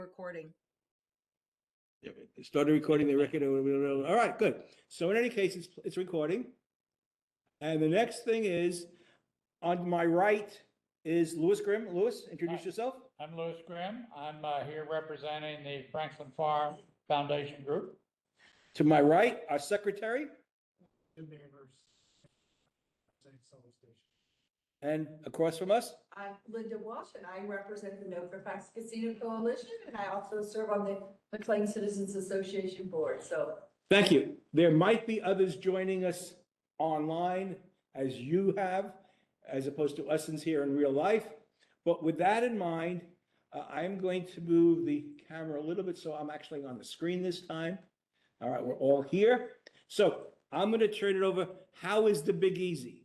Recording. Started recording the record. All right, good. So in any case, it's recording. And the next thing is, on my right is Louis Grimm. Louis, introduce yourself. I'm Louis Grimm. I'm here representing the Franklin Farm Foundation Group. To my right, our secretary. And across from us? I'm Linda Walsh, and I represent the Fairfax Casino Coalition, and I also serve on the McLean Citizens Association Board. So, thank you. There might be others joining us online, as you have, as opposed to us here in real life. But with that in mind, I'm going to move the camera a little bit so I'm actually on the screen this time. All right, we're all here. So I'm going to turn it over. How is the Big Easy?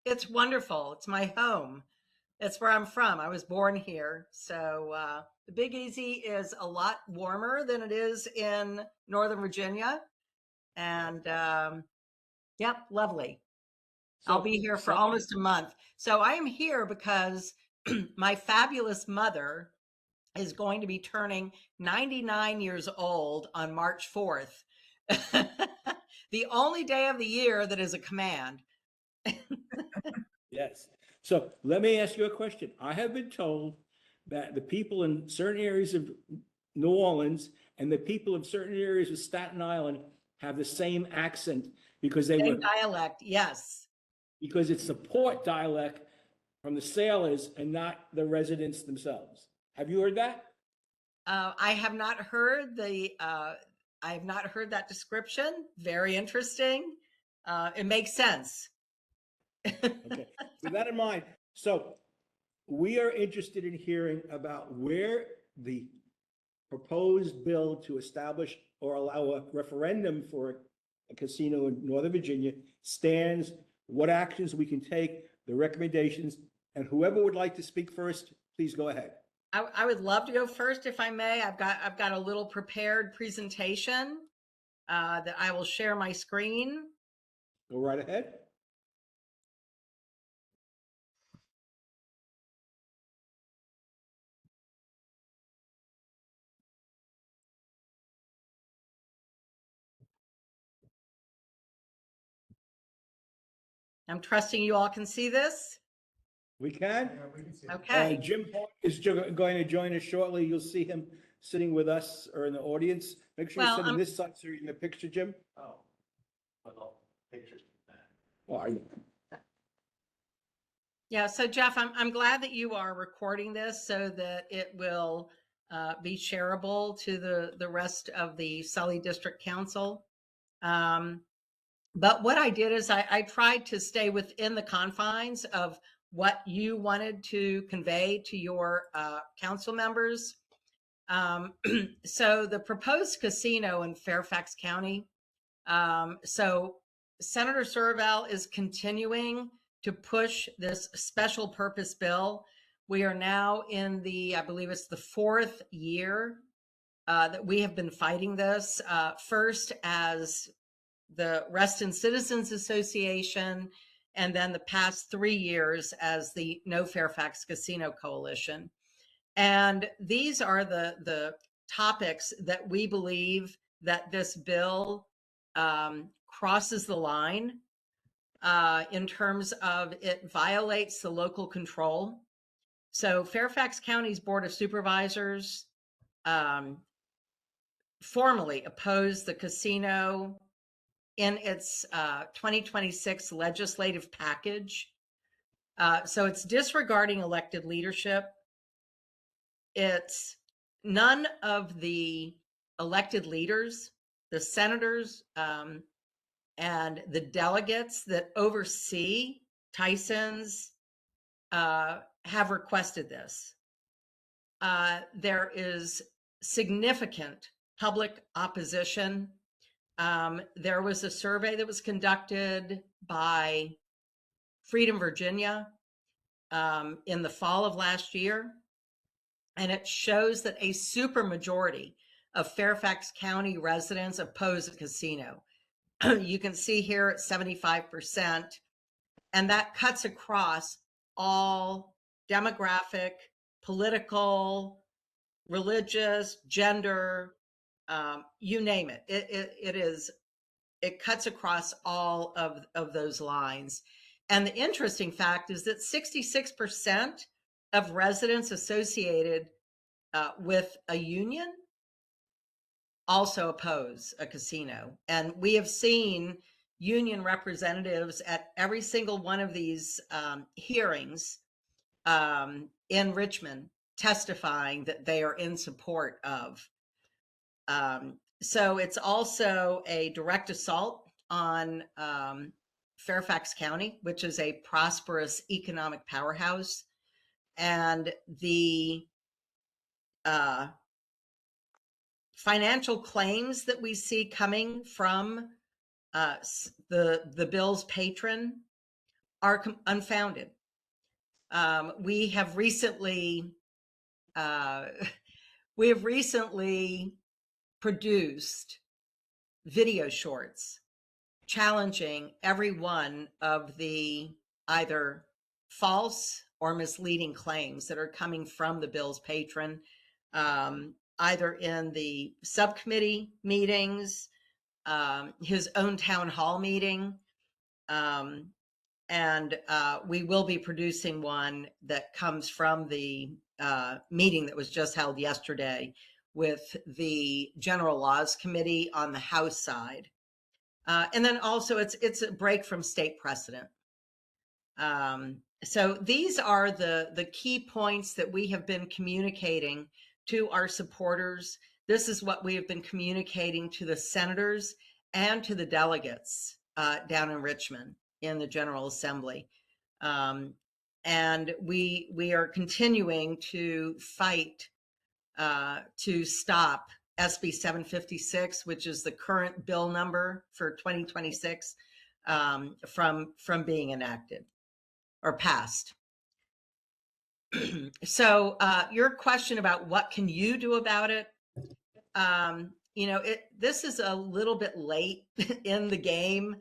It's wonderful. It's my home. It's where I'm from. I was born here. So the Big Easy is a lot warmer than it is in Northern Virginia. And yep, lovely. So, I'll be here for almost a month. So I am here because my fabulous mother is going to be turning 99 years old on March 4th. The only day of the year that is a command. Yes. So let me ask you a question. I have been told that the people in certain areas of New Orleans and the people of certain areas of Staten Island have the same accent because they were dialect. Yes. Because it's the port dialect from the sailors and not the residents themselves. Have you heard that? I have not heard that description. Very interesting. It makes sense. Okay. With that in mind, so we are interested in hearing about where the proposed bill to establish or allow a referendum for a casino in Northern Virginia stands, what actions we can take, the recommendations, and whoever would like to speak first, please go ahead. I would love to go first, if I may. I've got a little prepared presentation that I will share my screen. Go right ahead. I'm trusting you all can see this. We can? Yeah, we can see it. Okay. Jim Park is going to join us shortly. You'll see him sitting with us or in the audience. Make sure you're sitting this side so you're in the picture, Jim. Oh, well, pictures. Oh, are you? Yeah, so Jeff, I'm glad that you are recording this so that it will be shareable to the rest of the Sully District Council. But what I did is I tried to stay within the confines of what you wanted to convey to your council members. So the proposed casino in Fairfax County. So Senator Serval is continuing to push this special purpose bill. We are now in I believe it's the 4th year that we have been fighting this, first as the Reston Citizens Association, and then the past 3 years as the No Fairfax Casino Coalition. And these are the topics that we believe that this bill crosses the line in terms of it violates the local control. So Fairfax County's Board of Supervisors formally opposed the casino in its 2026 legislative package. So it's disregarding elected leadership. It's none of the elected leaders, the senators, and the delegates that oversee Tyson's have requested this. There is significant public opposition. There was a survey that was conducted by Freedom Virginia in the fall of last year, and it shows that a supermajority of Fairfax County residents oppose a casino. You can see here at 75%, and that cuts across all demographic, political, religious, gender, you name it. It cuts across all of those lines. And the interesting fact is that 66% of residents associated with a union also oppose a casino. And we have seen union representatives at every single one of these hearings in Richmond testifying that they are in support of. So it's also a direct assault on Fairfax County, which is a prosperous economic powerhouse. And the financial claims that we see coming from the bill's patron are unfounded. We have recently produced video shorts challenging every one of the either false or misleading claims that are coming from the bill's patron, either in the subcommittee meetings, his own town hall meeting, and we will be producing one that comes from the meeting that was just held yesterday with the General Laws Committee on the House side. And then also it's a break from state precedent. So these are the key points that we have been communicating to our supporters. This is what we have been communicating to the senators and to the delegates down in Richmond in the General Assembly. And we are continuing to fight to stop SB 756, which is the current bill number for 2026, from being enacted or passed. So your question about what can you do about it, this is a little bit late in the game.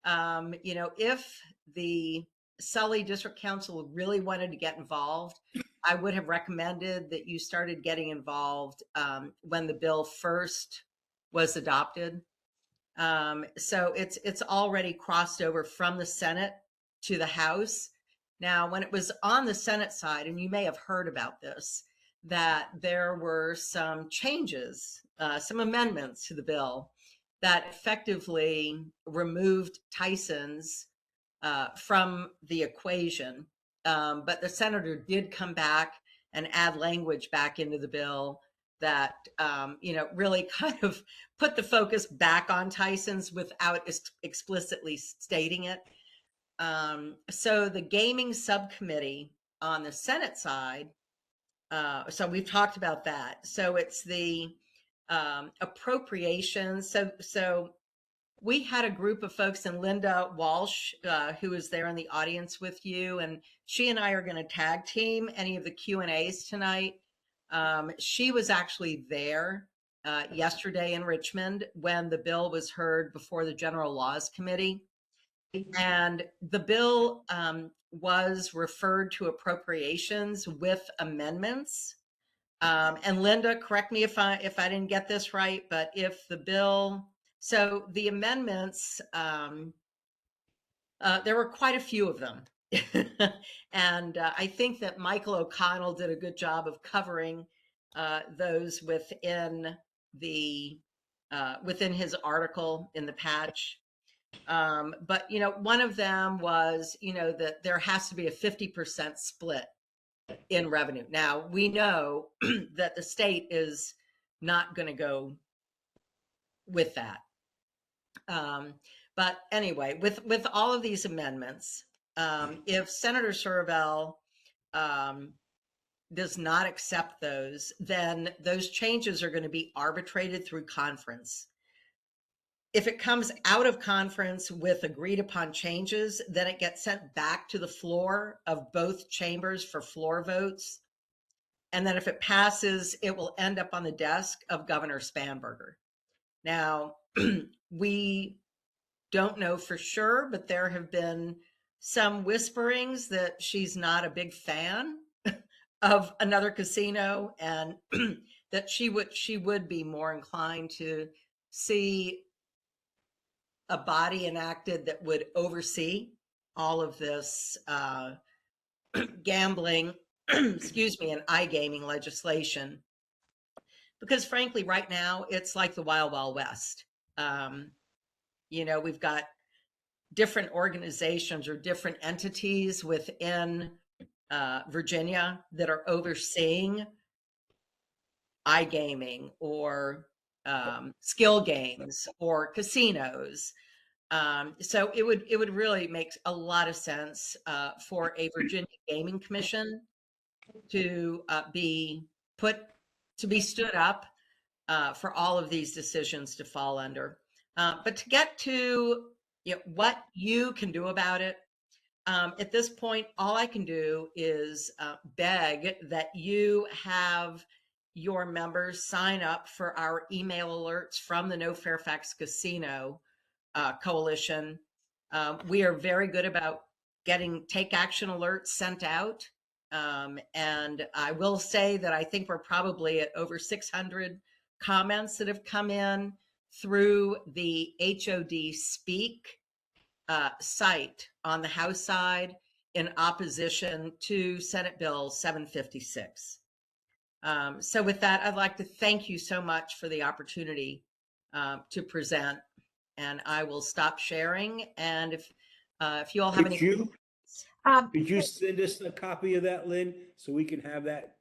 If the Sully District Council really wanted to get involved, I would have recommended that you started getting involved when the bill first was adopted. So it's already crossed over from the Senate to the House. Now, when it was on the Senate side, and you may have heard about this, that there were some changes, some amendments to the bill that effectively removed Tyson's from the equation. But the senator did come back and add language back into the bill that, really kind of put the focus back on Tyson's without explicitly stating it. So the gaming subcommittee on the Senate side, so we've talked about that. So it's the appropriations. So we had a group of folks, and Linda Walsh, who is there in the audience with you, and she and I are going to tag team any of the Q&As tonight. She was actually there yesterday in Richmond when the bill was heard before the General Laws Committee. And the bill was referred to appropriations with amendments. And Linda, correct me if I didn't get this right, but if the bill, so the amendments, there were quite a few of them. And I think that Michael O'Connell did a good job of covering those within his article in the patch. But, one of them was, that there has to be a 50% split in revenue. Now, we know that the state is not going to go with that. But anyway, with all of these amendments, if Senator Serval does not accept those, then those changes are going to be arbitrated through conference. If it comes out of conference with agreed upon changes, then it gets sent back to the floor of both chambers for floor votes. And then if it passes, it will end up on the desk of Governor Spanberger. Now, we don't know for sure, but there have been some whisperings that she's not a big fan of another casino. And that she would be more inclined to see a body enacted that would oversee all of this gambling, excuse me, and iGaming legislation. Because frankly, right now, it's like the Wild Wild West. We've got different organizations or different entities within Virginia that are overseeing iGaming or skill games or casinos. So it would really make a lot of sense for a Virginia Gaming Commission to be stood up for all of these decisions to fall under. But to get to what you can do about it, at this point, all I can do is beg that you have your members sign up for our email alerts from the No Fairfax Casino Coalition. We are very good about getting take action alerts sent out. And I will say that I think we're probably at over 600 comments that have come in through the HOD Speak site on the House side in opposition to Senate Bill 756. So with that, I'd like to thank you so much for the opportunity to present, and I will stop sharing. And if you all have any, could you send us a copy of that, Lynn, so we can have that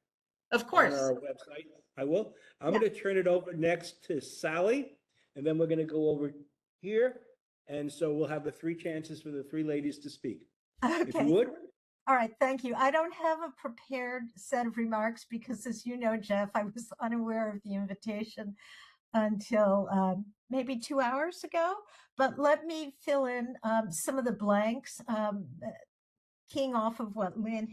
of course, on our website? I will. I'm going to turn it over next to Sally, and then we're going to go over here. And so we'll have the 3 chances for the 3 ladies to speak. Okay. If you would. All right. Thank you. I don't have a prepared set of remarks because, as you know, Jeff, I was unaware of the invitation until maybe 2 hours ago. But let me fill in some of the blanks, keying off of what Lynn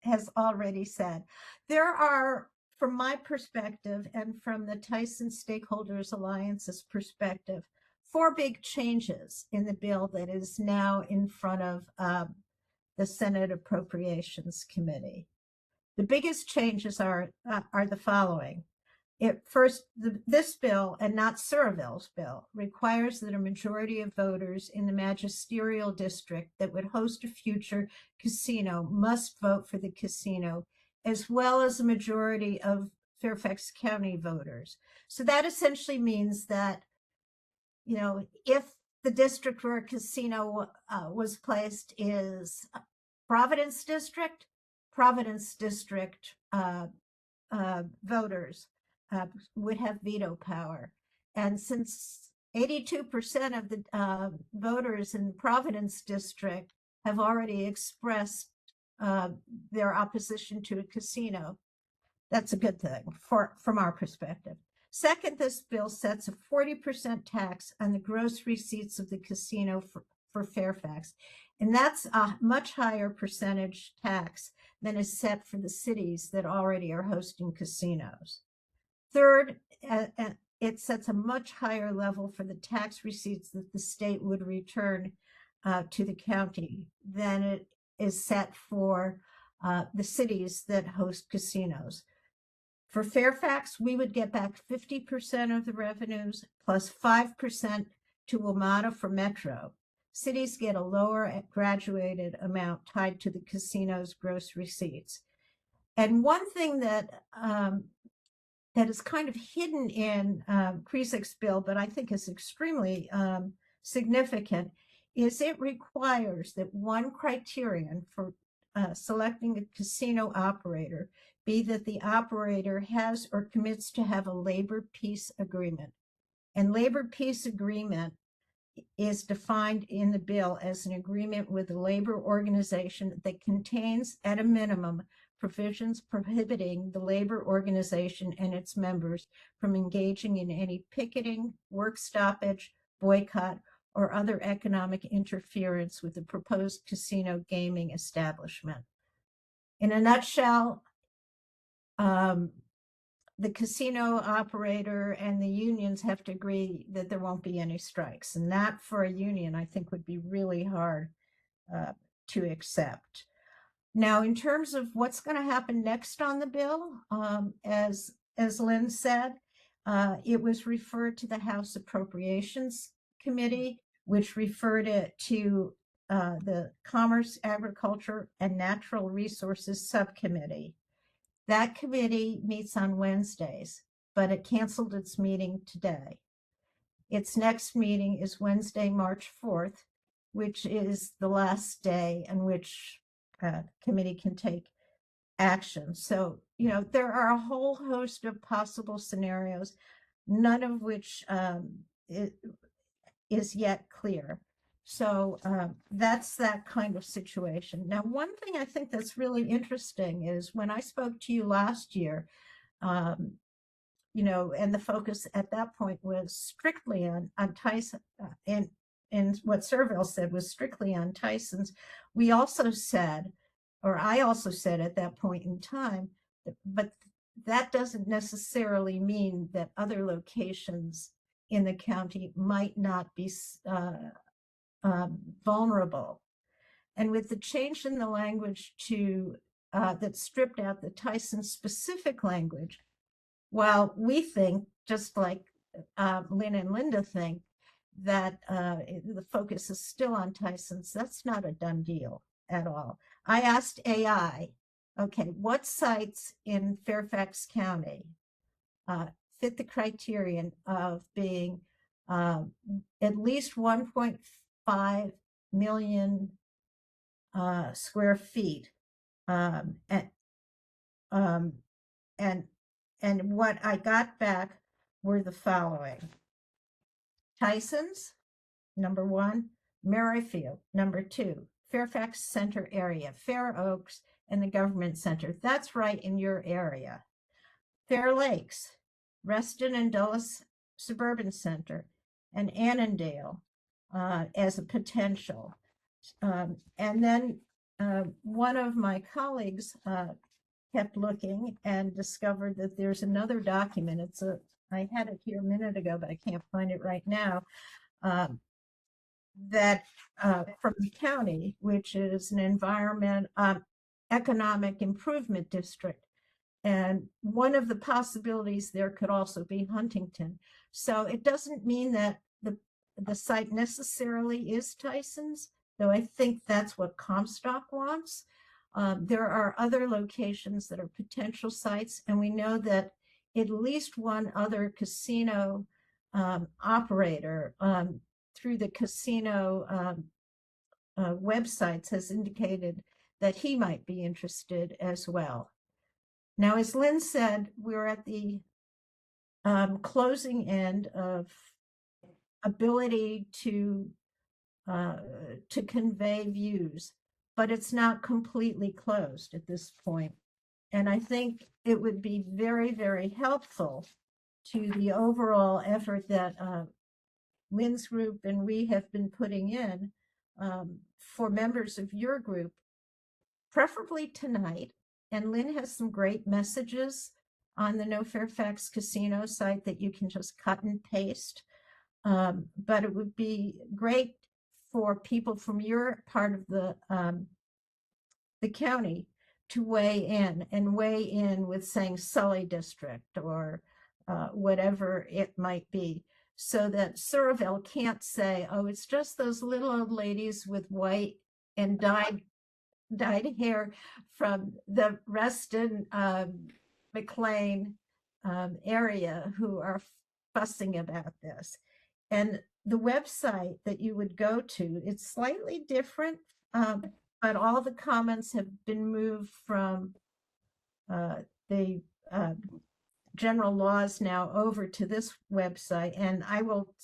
has already said. There are, from my perspective and from the Tyson Stakeholders Alliance's perspective, 4 big changes in the bill that is now in front of the Senate Appropriations Committee. The biggest changes are the following. This bill, and not Surville's bill, requires that a majority of voters in the magisterial district that would host a future casino must vote for the casino, as well as a majority of Fairfax County voters. So that essentially means that, if the district where a casino was placed is Providence District voters would have veto power. And since 82% of the voters in Providence District have already expressed their opposition to a casino, that's a good thing from our perspective. Second, this bill sets a 40% tax on the gross receipts of the casino for Fairfax. And that's a much higher percentage tax than is set for the cities that already are hosting casinos. Third, it sets a much higher level for the tax receipts that the state would return to the county than it is set for the cities that host casinos. For Fairfax, we would get back 50% of the revenues plus 5% to WMATA for Metro. Cities get a lower graduated amount tied to the casino's gross receipts. And one thing that is kind of hidden in Krizik's bill, but I think is extremely significant, is it requires that one criterion for selecting a casino operator be that the operator has or commits to have a labor peace agreement. And labor peace agreement is defined in the bill as an agreement with a labor organization that contains, at a minimum, provisions prohibiting the labor organization and its members from engaging in any picketing, work stoppage, boycott, or other economic interference with the proposed casino gaming establishment. In a nutshell, the casino operator and the unions have to agree that there won't be any strikes. And that, for a union, I think would be really hard to accept. Now, in terms of what's going to happen next on the bill, as as Lynn said, it was referred to the House Appropriations Committee, which referred it to the Commerce, Agriculture, and Natural Resources Subcommittee. That committee meets on Wednesdays, but it canceled its meeting today. Its next meeting is Wednesday, March 4th, which is the last day in which committee can take action. So, there are a whole host of possible scenarios, none of which is yet clear. So that's that kind of situation. Now, one thing I think that's really interesting is when I spoke to you last year, and the focus at that point was strictly on Tyson, and what Serville said was strictly on Tyson's. We also said, or I also said at that point in time, but that doesn't necessarily mean that other locations in the county might not be vulnerable. And with the change in the language to that stripped out the Tyson specific language, while we think, just like Lynn and Linda think, that the focus is still on Tyson's, that's not a done deal at all. I asked AI, okay, what sites in Fairfax County fit the criterion of being at least 1.5 million square feet, and what I got back were the following: Tyson's, number 1; Merrifield, number 2; Fairfax Center area, Fair Oaks, and the Government Center. That's right in your area. Fair Lakes, Reston and Dulles Suburban Center, and Annandale as a potential. And then one of my colleagues kept looking and discovered that there's another document. I had it here a minute ago, but I can't find it right now. That from the county, which is an economic improvement district. And one of the possibilities there could also be Huntington. So it doesn't mean that the site necessarily is Tyson's, though I think that's what Comstock wants. There are other locations that are potential sites, and we know that at least one other casino operator through the casino websites has indicated that he might be interested as well. Now, as Lynn said, we're at the closing end of ability to convey views, but it's not completely closed at this point. And I think it would be very, very helpful to the overall effort that Lynn's group and we have been putting in for members of your group, preferably tonight. And Lynn has some great messages on the No Fairfax Casino site that you can just cut and paste. But it would be great for people from your part of the county to weigh in with saying Sully District or whatever it might be, so that Serville can't say, oh, it's just those little old ladies with white and dyed hair from the Reston McLean area who are fussing about this. And the website that you would go to, it's slightly different, but all the comments have been moved from the general laws now over to this website. And I will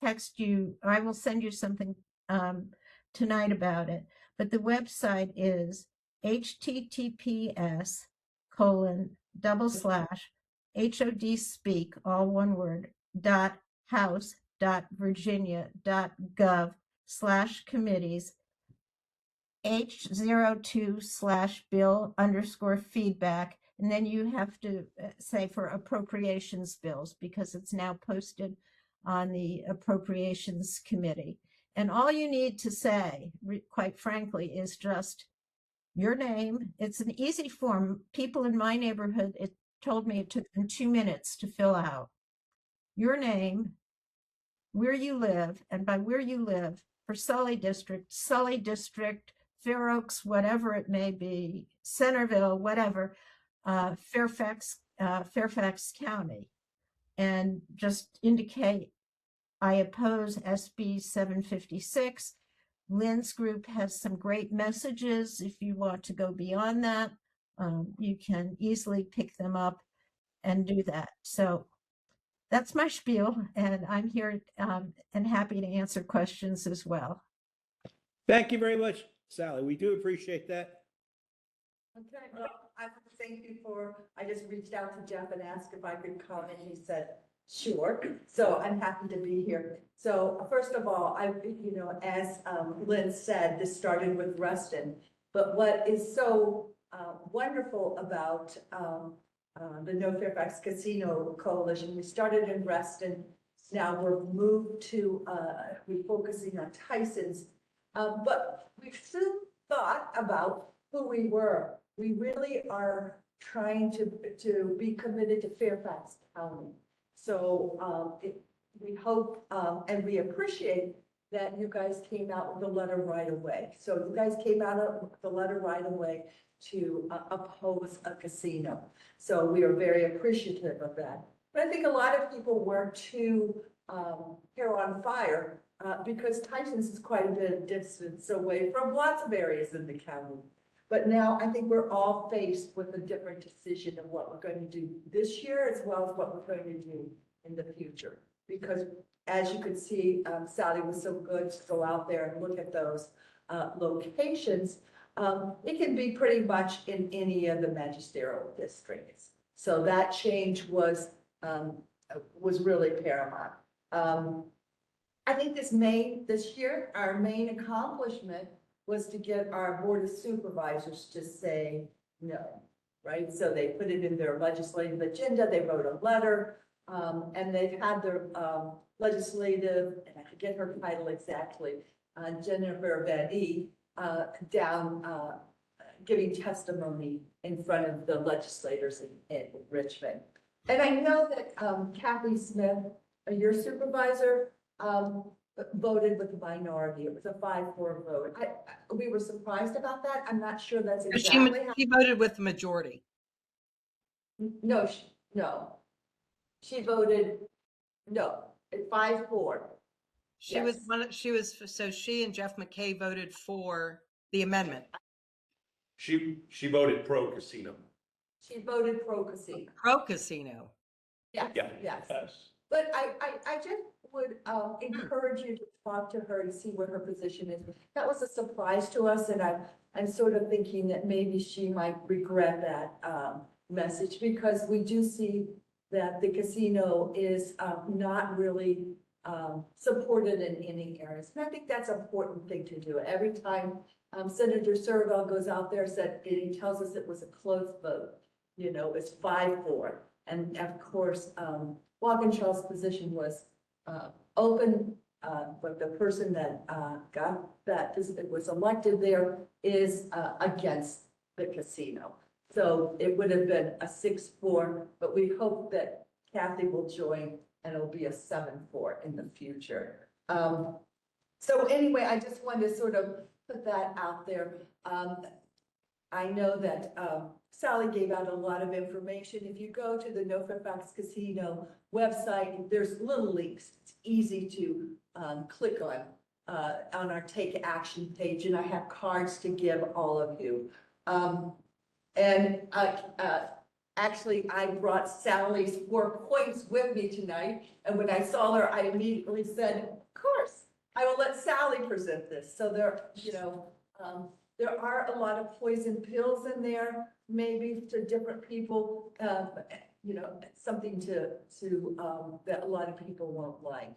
I will send you something tonight about it. But the website is https://HODspeak, all one word, .house.virginia.gov/committees H02/bill_feedback. And then you have to say for appropriations bills, because it's now posted on the Appropriations Committee. And all you need to say, quite frankly, is just your name. It's an easy form. People in my neighborhood, told me it took them 2 minutes to fill out your name, where you live, and by where you live, for Sully District, Fair Oaks, whatever it may be, Centerville, whatever, Fairfax County, and just indicate I oppose SB 756. Lynne's group has some great messages. If you want to go beyond that, you can easily pick them up and do that. So that's my spiel, and I'm here and happy to answer questions as well. Thank you very much, Sally. We do appreciate that. Okay, well, I want to thank you I just reached out to Jeff and asked if I could come, and he said, sure. So I'm happy to be here. So first of all, as Lynn said, this started with Ruston. But what is so wonderful about the No Fairfax Casino Coalition, we started in Ruston. Now we're moved to, we're focusing on Tyson's. But we've soon thought about who we were. We really are trying to be committed to Fairfax County. So we hope and we appreciate that you guys came out with a letter right away. So you guys came out with the letter right away to oppose a casino. So we are very appreciative of that. But I think a lot of people were too hair on fire because Tyson's is quite a bit of distance away from lots of areas in the county. But now I think we're all faced with a different decision of what we're going to do this year as well as what we're going to do in the future. Because as you could see, Sally was so good to go out there and look at those locations. It can be pretty much in any of the magisterial districts. So that change was really paramount. I think this year, our main accomplishment was to get our board of supervisors to say no, right? So they put it in their legislative agenda, they wrote a letter, and they've had their legislative, and I forget her title exactly, Jennifer Van E, down giving testimony in front of the legislators in Richmond. And I know that Kathy Smith, your supervisor, voted with the minority. It was a 5-4 vote. We were surprised about that. I'm not sure that's exactly how. She voted with the majority. No, she voted no at 5-4. So she and Jeff McKay voted for the amendment. She voted pro casino. She voted pro casino. Pro casino. Yes, Yeah. yes. Yes. But I just would encourage you to talk to her and see what her position is. That was a surprise to us, and I'm sort of thinking that maybe she might regret that message, because we do see that the casino is not really supported in any areas. And I think that's an important thing to do. Every time Senator Serval goes out there, he tells us it was a close vote. It's 5-4. And of course, Walkinshaw's position was open, but the person that was elected there is against the casino. So it would have been a 6-4, but we hope that Kathy will join and it'll be a 7-4 in the future. So anyway, I just wanted to sort of put that out there. I know that Sally gave out a lot of information. If you go to the No Fairfax Casino website, there's little links. It's easy to click on our Take Action page, and I have cards to give all of you. Actually, I brought Sally's 4 points with me tonight, and when I saw her, I immediately said, of course, I will let Sally present this. So there are a lot of poison pills in there, maybe to different people, something that a lot of people won't like.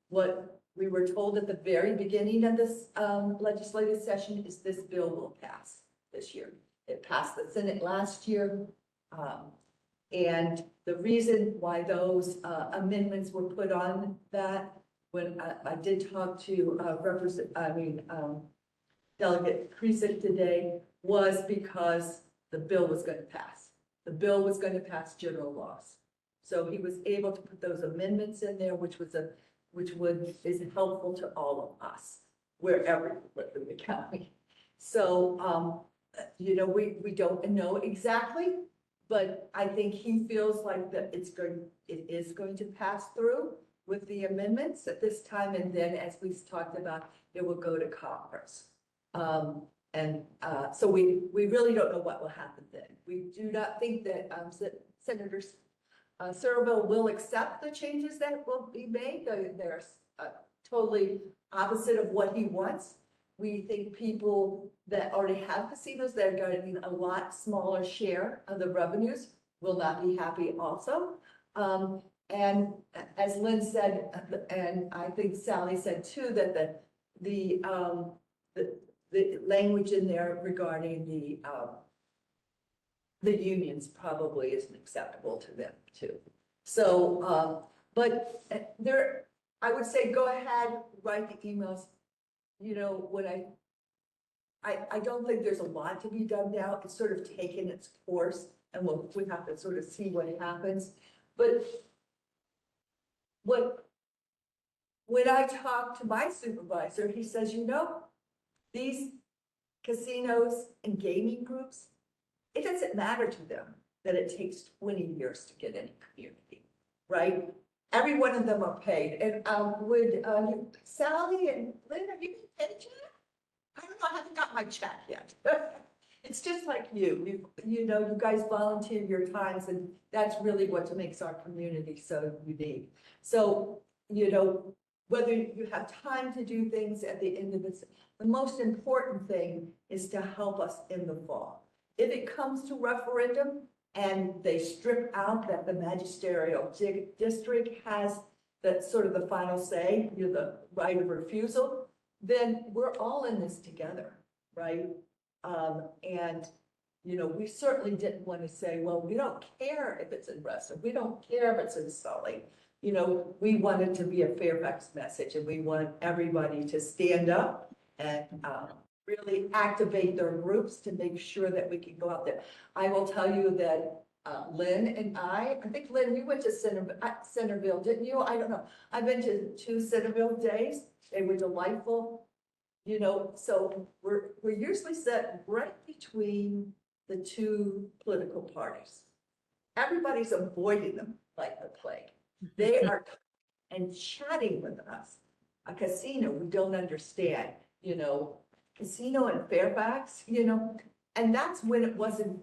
What we were told at the very beginning of this legislative session is this bill will pass this year. It passed the Senate last year. And the reason why those amendments were put on that, when I did talk to Delegate Kriesick today, was because the bill was going to pass. the bill was going to pass general laws. So he was able to put those amendments in there, which is helpful to all of us, wherever you live in the county. So, you know, we don't know exactly, but I think he feels like that it is going to pass through with the amendments at this time, and then as we talked about, it will go to Congress. So we really don't know what will happen then. We do not think that Senator Searville will accept the changes that will be made. They're totally opposite of what he wants. We think people that already have casinos that are getting a lot smaller share of the revenues will not be happy also. And as Lynn said, and I think Sally said too, that the language in there regarding the unions probably isn't acceptable to them too. So, but I would say go ahead, write the emails. You know, when I don't think there's a lot to be done now. It's sort of taken its course, and we have to sort of see what happens. But when I talk to my supervisor, he says, you know, these casinos and gaming groups, it doesn't matter to them that it takes 20 years to get in a community, right? Every one of them are paid. And Sally and Lynn, have you been paid yet? I don't know, I haven't got my check yet. It's just like you know, you guys volunteer your times, and that's really what makes our community so unique. So, you know, whether you have time to do things at the end of this, the most important thing is to help us in the fall. If it comes to referendum and they strip out that the magisterial district has that sort of the final say, you know, the right of refusal, then we're all in this together, right? And, you know, we certainly didn't want to say, well, we don't care if it's in Russell, we don't care if it's in Sully. You know, we wanted to be a Fairfax message, and we want everybody to stand up and really activate their groups to make sure that we can go out there. I will tell you that Lynn and I think Lynn, you went to Centerville, didn't you? I don't know. I've been to 2 Centerville days. They were delightful. You know, so we're usually set right between the 2 political parties. Everybody's avoiding them like the plague. They are and chatting with us. A casino, we don't understand, you know, casino in Fairfax, you know, and that's when it wasn't,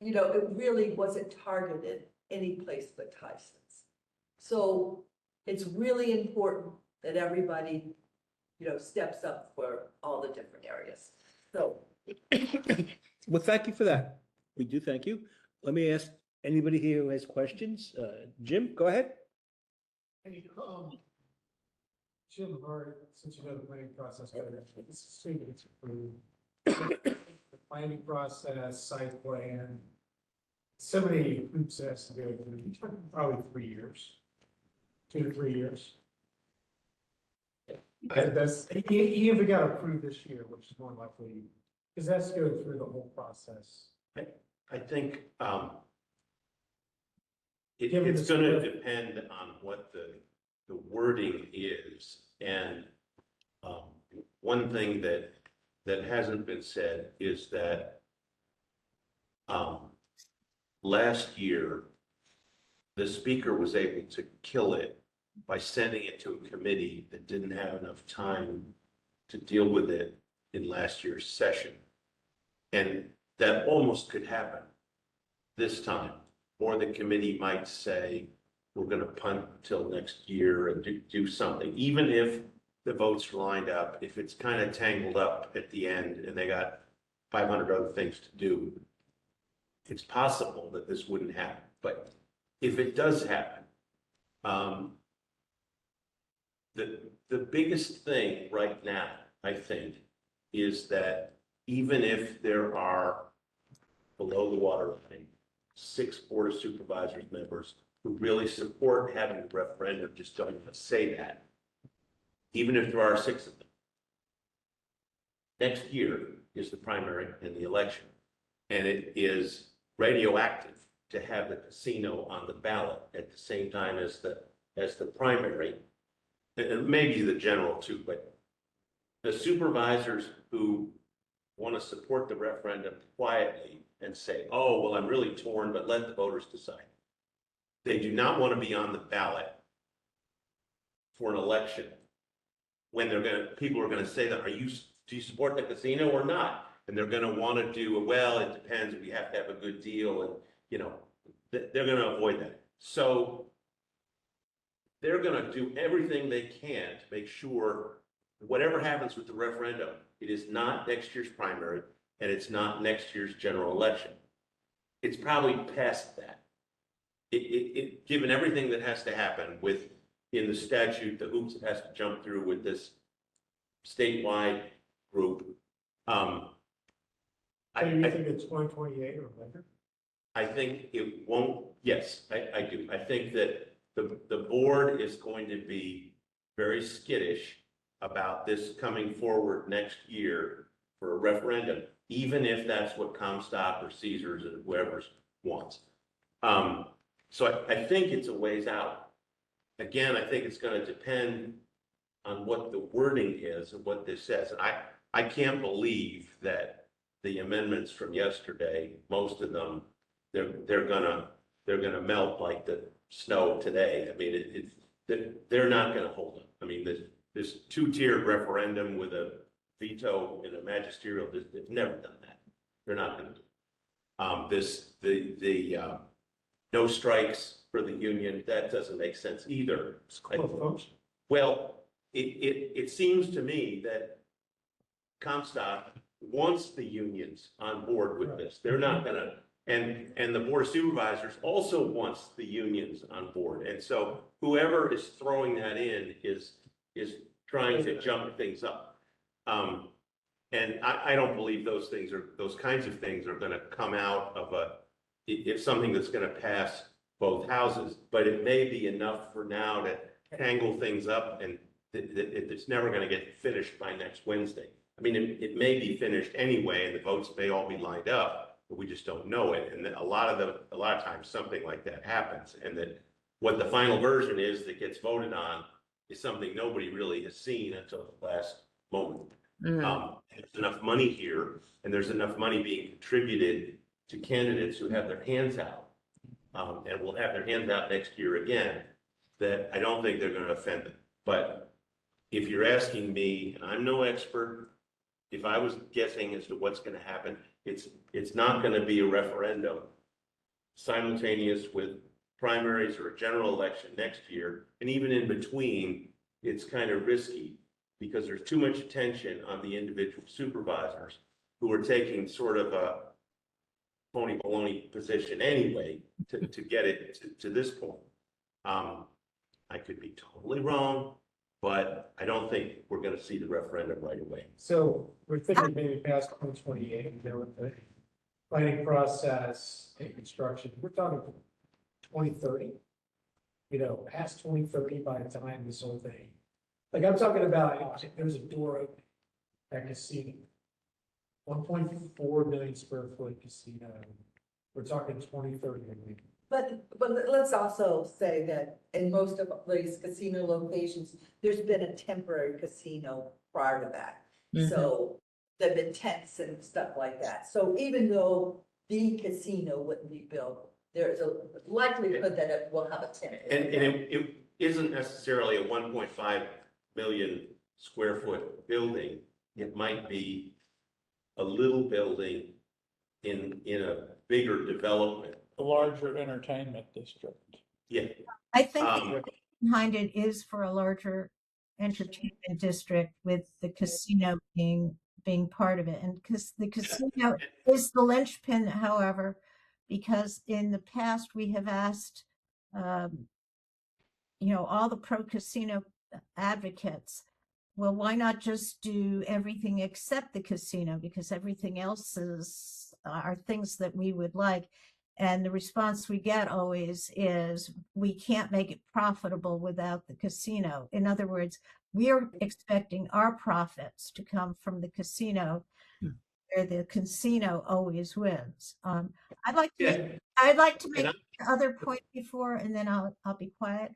you know, it really wasn't targeted any place but Tyson's. So it's really important that everybody, you know, steps up for all the different areas. So. Well, thank you for that. We do thank you. Let me ask anybody here who has questions. Jim, go ahead. Hey, Jim Hart, since you know the planning process better, let's assume that it's approved. The planning process, site plan, so many hoops has to go through. You're talking probably 3 years, 2 to 3 years. That's even if it got approved this year, which is more likely, because that's going through the whole process. I think, Given it's the gonna scope. depend on what the wording is. And, one thing that hasn't been said is that, last year, the speaker was able to kill it by sending it to a committee that didn't have enough time to deal with it in last year's session. And that almost could happen this time, or the committee might say, we're gonna punt till next year and do something, even if the votes are lined up, if it's kind of tangled up at the end and they got 500 other things to do, it's possible that this wouldn't happen. But if it does happen, the biggest thing right now, I think, is that even if there are below the waterline 6 Board of Supervisors members who really support having a referendum, just don't even say that, even if there are 6 of them, next year is the primary and the election. and it is radioactive to have the casino on the ballot at the same time as the primary, and maybe the general too, but the supervisors who want to support the referendum quietly and say, oh, well, I'm really torn, but let the voters decide. They do not want to be on the ballot for an election when people are going to say that, do you support the casino or not? And they're going to want to do, well, it depends, we have to have a good deal, and, you know, they're going to avoid that. So they're going to do everything they can to make sure whatever happens with the referendum, it is not next year's primary and it's not next year's general election. It's probably past that. Given everything that has to happen in the statute, the hoops it has to jump through with this statewide group. So you think it's 2028 or later? I think it won't, yes, I do. I think that the board is going to be very skittish about this coming forward next year for a referendum, even if that's what Comstock or Caesars or whoever wants. So I think it's a ways out. Again, I think it's going to depend on what the wording is and what this says. And I can't believe that the amendments from yesterday, most of them, they're gonna melt like the snow today. I mean, they're not gonna hold them. I mean, this two-tiered referendum with a veto and a magisterial, they've never done that. They're not gonna do it. The no strikes for the union, that doesn't make sense either. Well, it seems to me that Comstock wants the unions on board with this. They're not gonna, and the Board of Supervisors also wants the unions on board. And so whoever is throwing that in is trying to jump things up. And I don't believe those kinds of things are gonna come out of if something that's gonna pass both houses, but it may be enough for now to tangle things up, and it's never gonna get finished by next Wednesday. I mean, it may be finished anyway, and the votes may all be lined up, but we just don't know it. And a lot of times something like that happens, and that what the final version is that gets voted on is something nobody really has seen until the last moment. There's enough money here, and there's enough money being contributed to candidates who have their hands out, and will have their hands out next year again, that I don't think they're going to offend them. But if you're asking me, and I'm no expert, if I was guessing as to what's going to happen, it's not going to be a referendum simultaneous with primaries or a general election next year. And even in between, it's kind of risky because there's too much attention on the individual supervisors who are taking sort of a phony baloney position anyway to get it to this point. I could be totally wrong, but I don't think we're going to see the referendum right away. So we're thinking maybe past 2028, there with the planning process and construction. We're talking 2030, past 2030 by the time this whole thing. Like I'm talking about, there's a door open at casino, 1.4 million square foot casino. We're talking 2030. But let's also say that in most of these casino locations, there's been a temporary casino prior to that. So there've been tents and stuff like that. So even though the casino wouldn't be built, there's a likelihood that it will have a tent. And it isn't necessarily a 1.5 million square foot building. It might be a little building in a bigger development. A larger entertainment district. Yeah. I think the behind it is for a larger entertainment district with the casino being part of it. And because the casino is the linchpin, however, because in the past we have asked, all the pro-casino advocates, well, why not just do everything except the casino? Because everything else are things that we would like. And the response we get always is, we can't make it profitable without the casino. In other words, we are expecting our profits to come from the casino. where the casino always wins. I'd like to Yeah. make And other point before, and then I'll be quiet.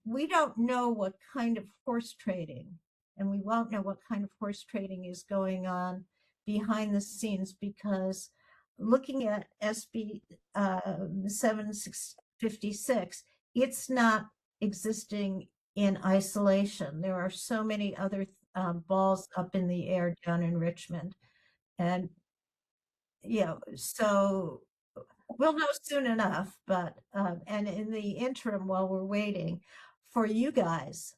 We don't know what kind of horse trading, and we won't know what kind of horse trading is going on behind the scenes, because looking at SB 7656, it's not existing in isolation. There are so many other balls up in the air down in Richmond. And, so we'll know soon enough, but, and in the interim, while we're waiting for you guys,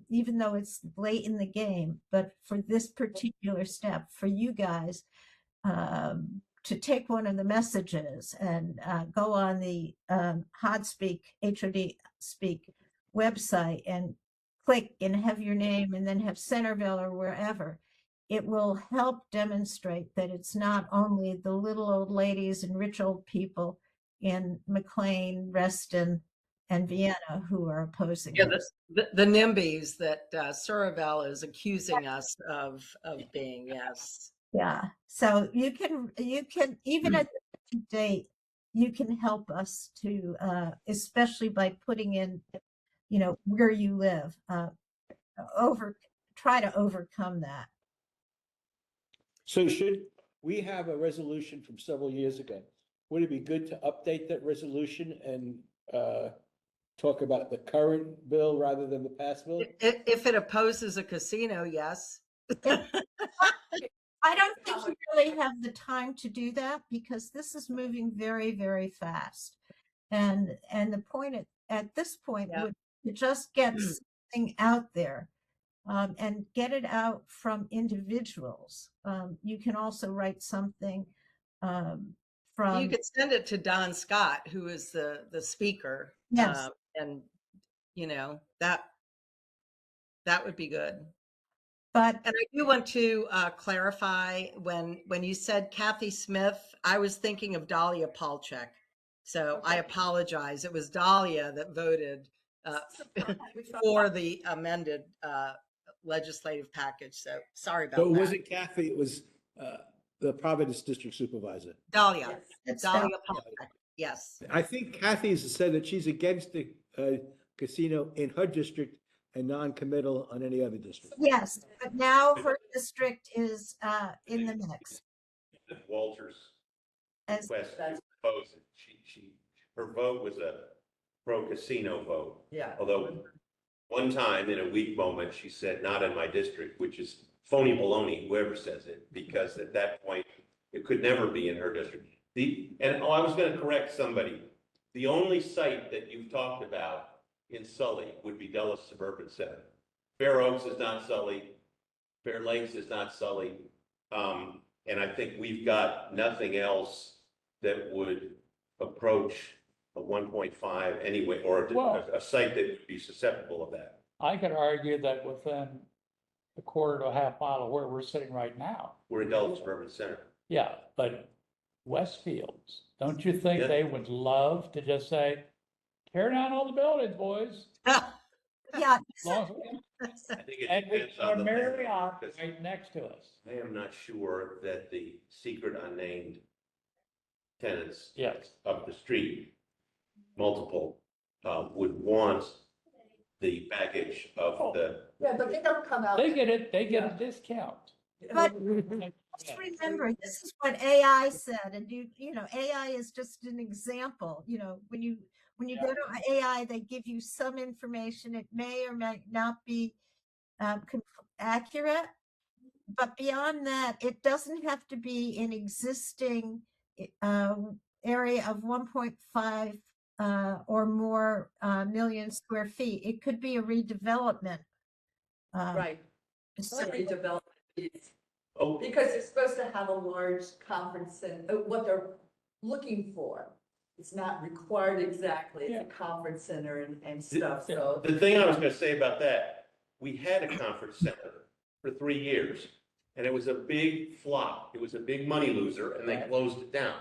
even though it's late in the game, but for this particular step, for you guys, to take one of the messages and go on the HOD Speak website and click and have your name and then have Centerville or wherever. It will help demonstrate that it's not only the little old ladies and rich old people in McLean, Reston, and Vienna who are opposing Yeah, this. the NIMBYs that Suravel is accusing us of being, yes. Yeah, so you can even at the date, you can help us to especially by putting in, where you live, try to overcome that. So should we have a resolution from several years ago? Would it be good to update that resolution and talk about the current bill rather than the past bill? If it opposes a casino, yes. I don't think you really have the time to do that because this is moving very, very fast. And the point at this point Yeah. would to just get something out there. And get it out from individuals. You can also write something You from, could send it to Don Scott, who is the speaker. yes, And that would be good. but And I do want to clarify when you said Kathy Smith, I was thinking of Dahlia Palchek. So I apologize. It was Dahlia that voted for the amended legislative package. So sorry about So it that. wasn't Kathy, it was the Providence District Supervisor. Dahlia. Yes. it's Dahlia Palchek. Yes. I think Kathy's said that she's against the casino in her district and non-committal on any other district. yes, but now her district is in the mix. Walter's As request to oppose it. Her vote was a pro-casino vote. Yeah. Although one time in a weak moment, she said, not in my district, which is phony baloney, whoever says it, because at that point, it could never be in her district. I was going to correct somebody. The only site that you've talked about in Sully would be Dulles Suburban Center. Fair Oaks is not Sully. Fair Lakes is not Sully. And I think we've got nothing else that would approach a 1.5 anyway, or a site that would be susceptible of that. I could argue that within a quarter to a half mile of where we're sitting right now. We're in Dulles Suburban Center. Yeah, but Westfields, don't you think Yeah. they would love to just say, tear down all the buildings, boys? yeah, As long as I think it And we depends on the Marriott because right next to us. I am not sure that the secret unnamed tenants Yes. up the street, multiple, would want the baggage of the. Yeah, but they don't come out. They get a discount. but just remember, this is what AI said, and AI is just an example. When you go to AI, they give you some information. It may or may not be accurate, but beyond that, it doesn't have to be an existing area of 1.5 or more million square feet. It could be a redevelopment. Right. So- Redevelopment is, Oh, because it's supposed to have a large conference and what they're looking for. It's not required exactly, it's a conference center and stuff, so. the thing I was gonna say about that, we had a conference center for 3 years, and it was a big flop. It was a big money loser, and they closed it down.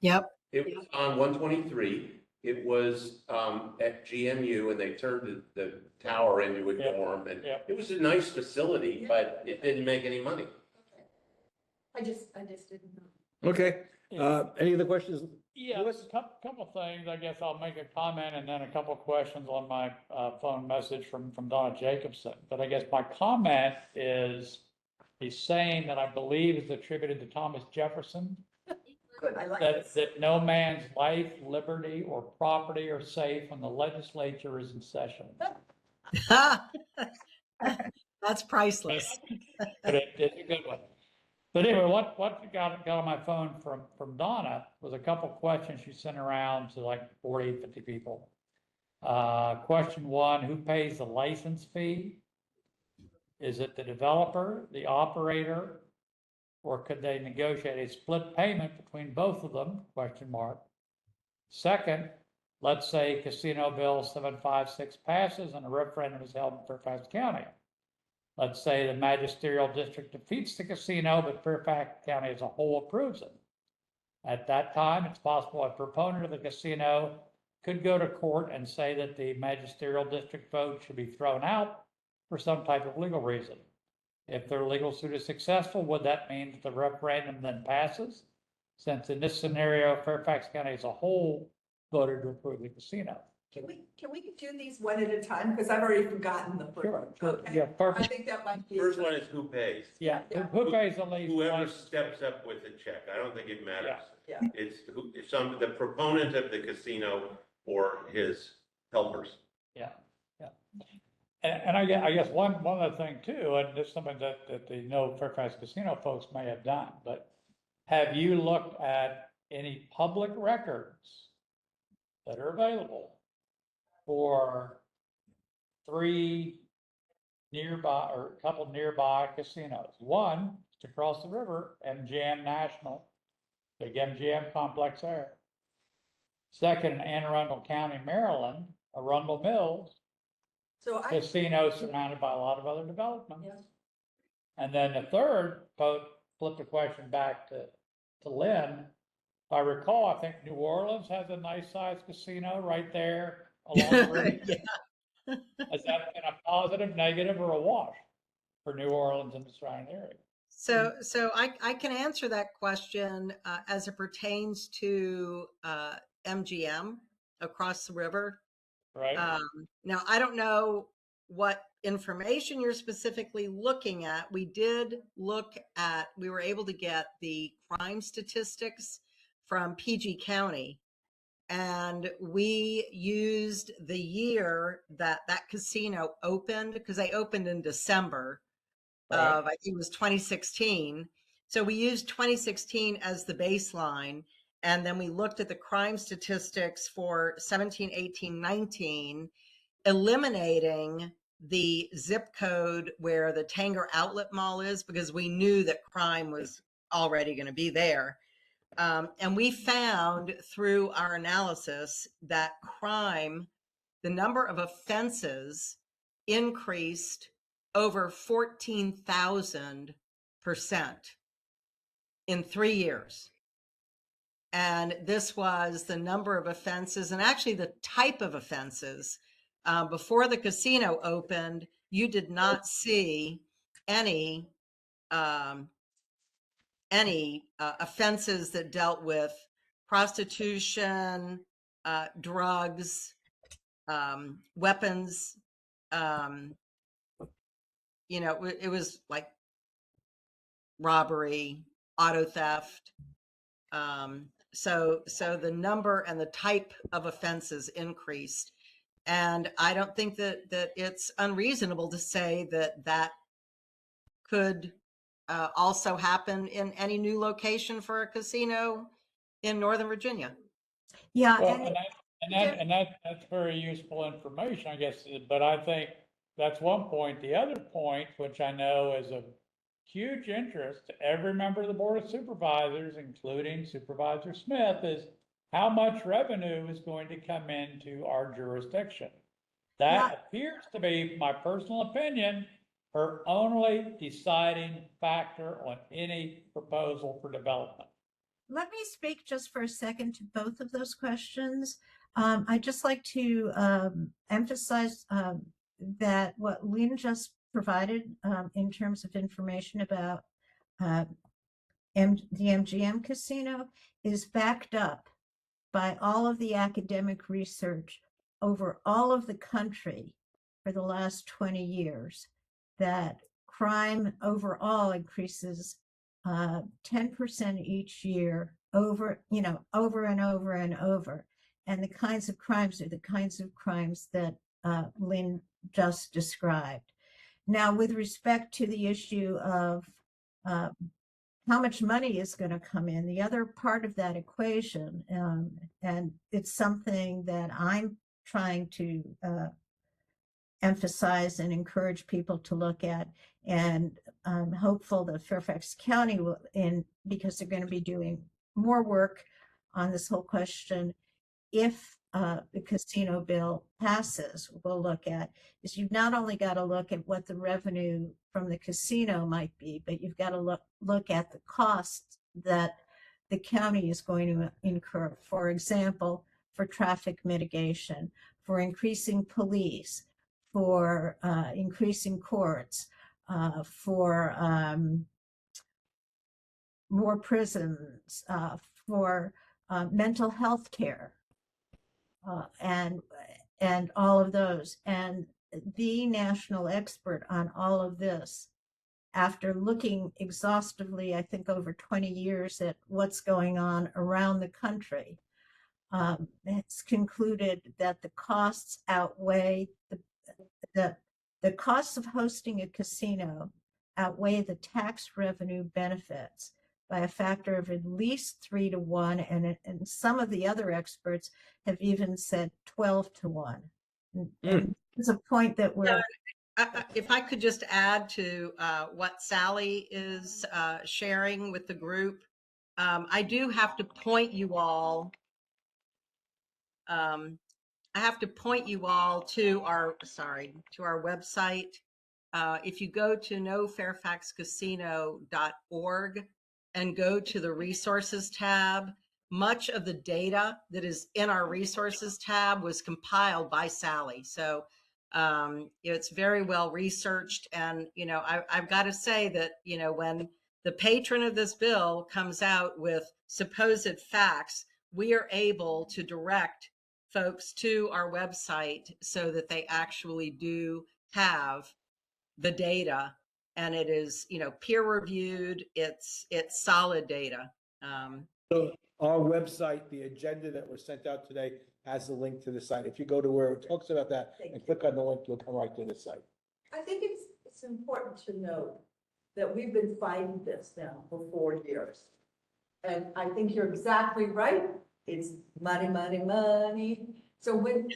Yep. It was on 123. It was at GMU, and they turned the tower into a Yeah. dorm, and Yeah. it was a nice facility, but it didn't make any money. I just didn't know. Okay, any other questions? Yeah, Louis? couple things. I guess I'll make a comment and then a couple questions on my phone message from Donna Jacobson. But I guess my comment is he's saying that I believe is attributed to Thomas Jefferson, Good, I like that, this. that no man's life, liberty, or property are safe when the legislature is in session. That's priceless. But it's a good one. But anyway, what got on my phone from Donna was a couple questions she sent around to like 40, 50 people. Question one, who pays the license fee? Is it the developer, the operator, or could they negotiate a split payment between both of them? Question mark. Second, let's say Casino Bill 756 passes and a referendum is held in Fairfax County. Let's say the magisterial district defeats the casino, but Fairfax County as a whole approves it. At that time, it's possible a proponent of the casino could go to court and say that the magisterial district vote should be thrown out for some type of legal reason. If their legal suit is successful, would that mean that the referendum then passes? Since in this scenario, Fairfax County as a whole voted to approve the casino. Can we do these one at a time? Because I've already forgotten the first. Sure, Okay. yeah, I perfect. think that might be. First one is who pays. Yeah, who pays the least? Whoever steps up with the check. I don't think it matters. Yeah. It's who, if the proponent of the casino or his helpers. Yeah, yeah. And I guess one other thing too, and this is something that the Fairfax Casino folks may have done, but have you looked at any public records that are available for 3 nearby or a couple nearby casinos? One, just across the river, MGM National, big MGM complex there. Second, in Anne Arundel County, Maryland, Arundel Mills, So I, casino surrounded by a lot of other developments. Yes. And then the third, flip the question back to Lynn. If I recall, I think New Orleans has a nice sized casino right there along the river. Yeah. Has that been a positive, negative, or a wash for New Orleans and the surrounding area? So I can answer that question as it pertains to MGM across the river. Right? Now, I don't know what information you're specifically looking at. We were able to get the crime statistics from PG County, and we used the year that casino opened, because they opened in December of, I think it was 2016. So we used 2016 as the baseline. And then we looked at the crime statistics for 17, 18, 19, eliminating the zip code where the Tanger Outlet Mall is, because we knew that crime was already going to be there. And we found through our analysis that crime, the number of offenses increased over 14,000% in 3 years. And this was the number of offenses and actually the type of offenses. Before the casino opened, you did not see any offenses that dealt with prostitution, drugs, weapons. It was like robbery, auto theft. So the number and the type of offenses increased. And I don't think that it's unreasonable to say that could also happen in any new location for a casino in Northern Virginia. Yeah, Well, that's very useful information, I guess, but I think that's one point. The other point, which I know is of huge interest to every member of the Board of Supervisors, including Supervisor Smith, is how much revenue is going to come into our jurisdiction. That appears to be, my personal opinion, her only deciding factor on any proposal for development. let me speak just for a second to both of those questions. I'd just like to emphasize that what Lynne just provided in terms of information about the MGM casino is backed up by all of the academic research over all of the country for the last 20 years, that crime overall increases 10% each year over and over and over. And the kinds of crimes are the kinds of crimes that Lynne just described. Now, with respect to the issue of how much money is going to come in, the other part of that equation, and it's something that I'm trying to emphasize and encourage people to look at, and I'm hopeful that Fairfax County will, because they're going to be doing more work on this whole question, if the casino bill passes, we'll look at, is you've not only got to look at what the revenue from the casino might be, but you've got to look at the costs that the county is going to incur. For example, for traffic mitigation, for increasing police, for increasing courts, for more prisons, for mental health care, and all of those. And the national expert on all of this, after looking exhaustively, I think over 20 years at what's going on around the country, has concluded that the costs outweigh the costs of hosting a casino outweigh the tax revenue benefits by a factor of at least 3 to 1, and some of the other experts have even said 12 to 1. And it's a point that we're. If I could just add to what Sally is sharing with the group, I do have to point you all. I have to point you all to our website. If you go to nofairfaxcasino.org and go to the resources tab, much of the data that is in our resources tab was compiled by Sally. So it's very well researched. And, I've got to say that, when the patron of this bill comes out with supposed facts, we are able to direct folks to our website so that they actually do have the data, and it is, peer reviewed. It's solid data. So our website, the agenda that was sent out today has a link to the site. If you go to where it talks about that and click on the link, you'll come right to the site. I think it's important to note that we've been fighting this now for 4 years. And I think you're exactly right. It's money, money, money. So when,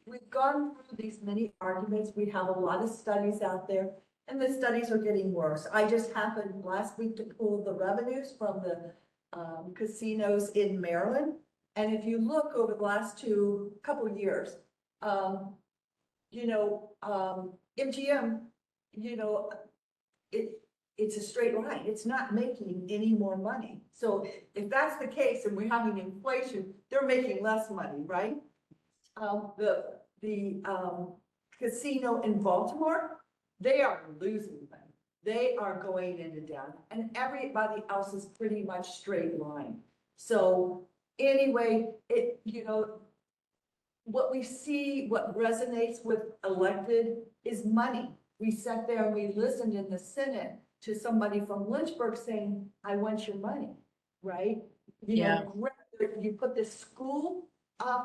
we've gone through these many arguments, we have a lot of studies out there, and the studies are getting worse. I just happened last week to pull the revenues from the casinos in Maryland. And if you look over the last couple of years, MGM, it's a straight line. It's not making any more money. So if that's the case and we're having inflation, they're making less money, right? The casino in Baltimore, they are losing money. They are going into down, and everybody else is pretty much straight line. So anyway, what we see, what resonates with elected is money. We sat there and we listened in the Senate to somebody from Lynchburg saying, I want your money, right? You put this school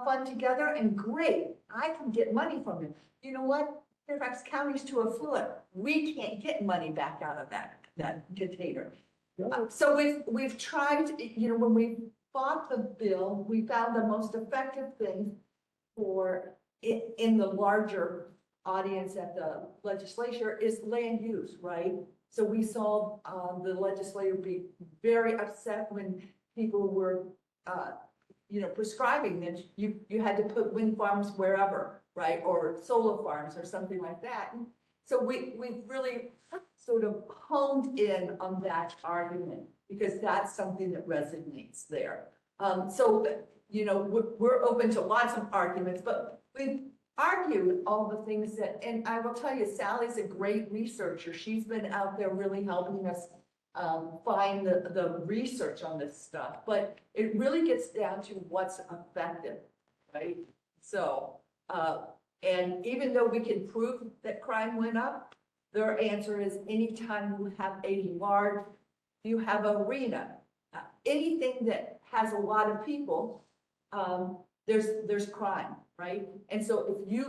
fund together and great, I can get money from it. You know what? Fairfax County's too affluent. We can't get money back out of that dictator. So we've tried, when we fought the bill, we found the most effective thing for it in the larger audience at the legislature is land use, right? So we saw the legislature be very upset when people were, prescribing that you had to put wind farms wherever, right? Or solar farms or something like that. And so we've really sort of honed in on that argument because that's something that resonates there. We're open to lots of arguments, but we've argued all the things that, and I will tell you, Sally's a great researcher. She's been out there really helping us find the research on this stuff, but it really gets down to what's effective, right? So, and even though we can prove that crime went up, their answer is anytime you have you have an arena, anything that has a lot of people, there's crime, right? And so if you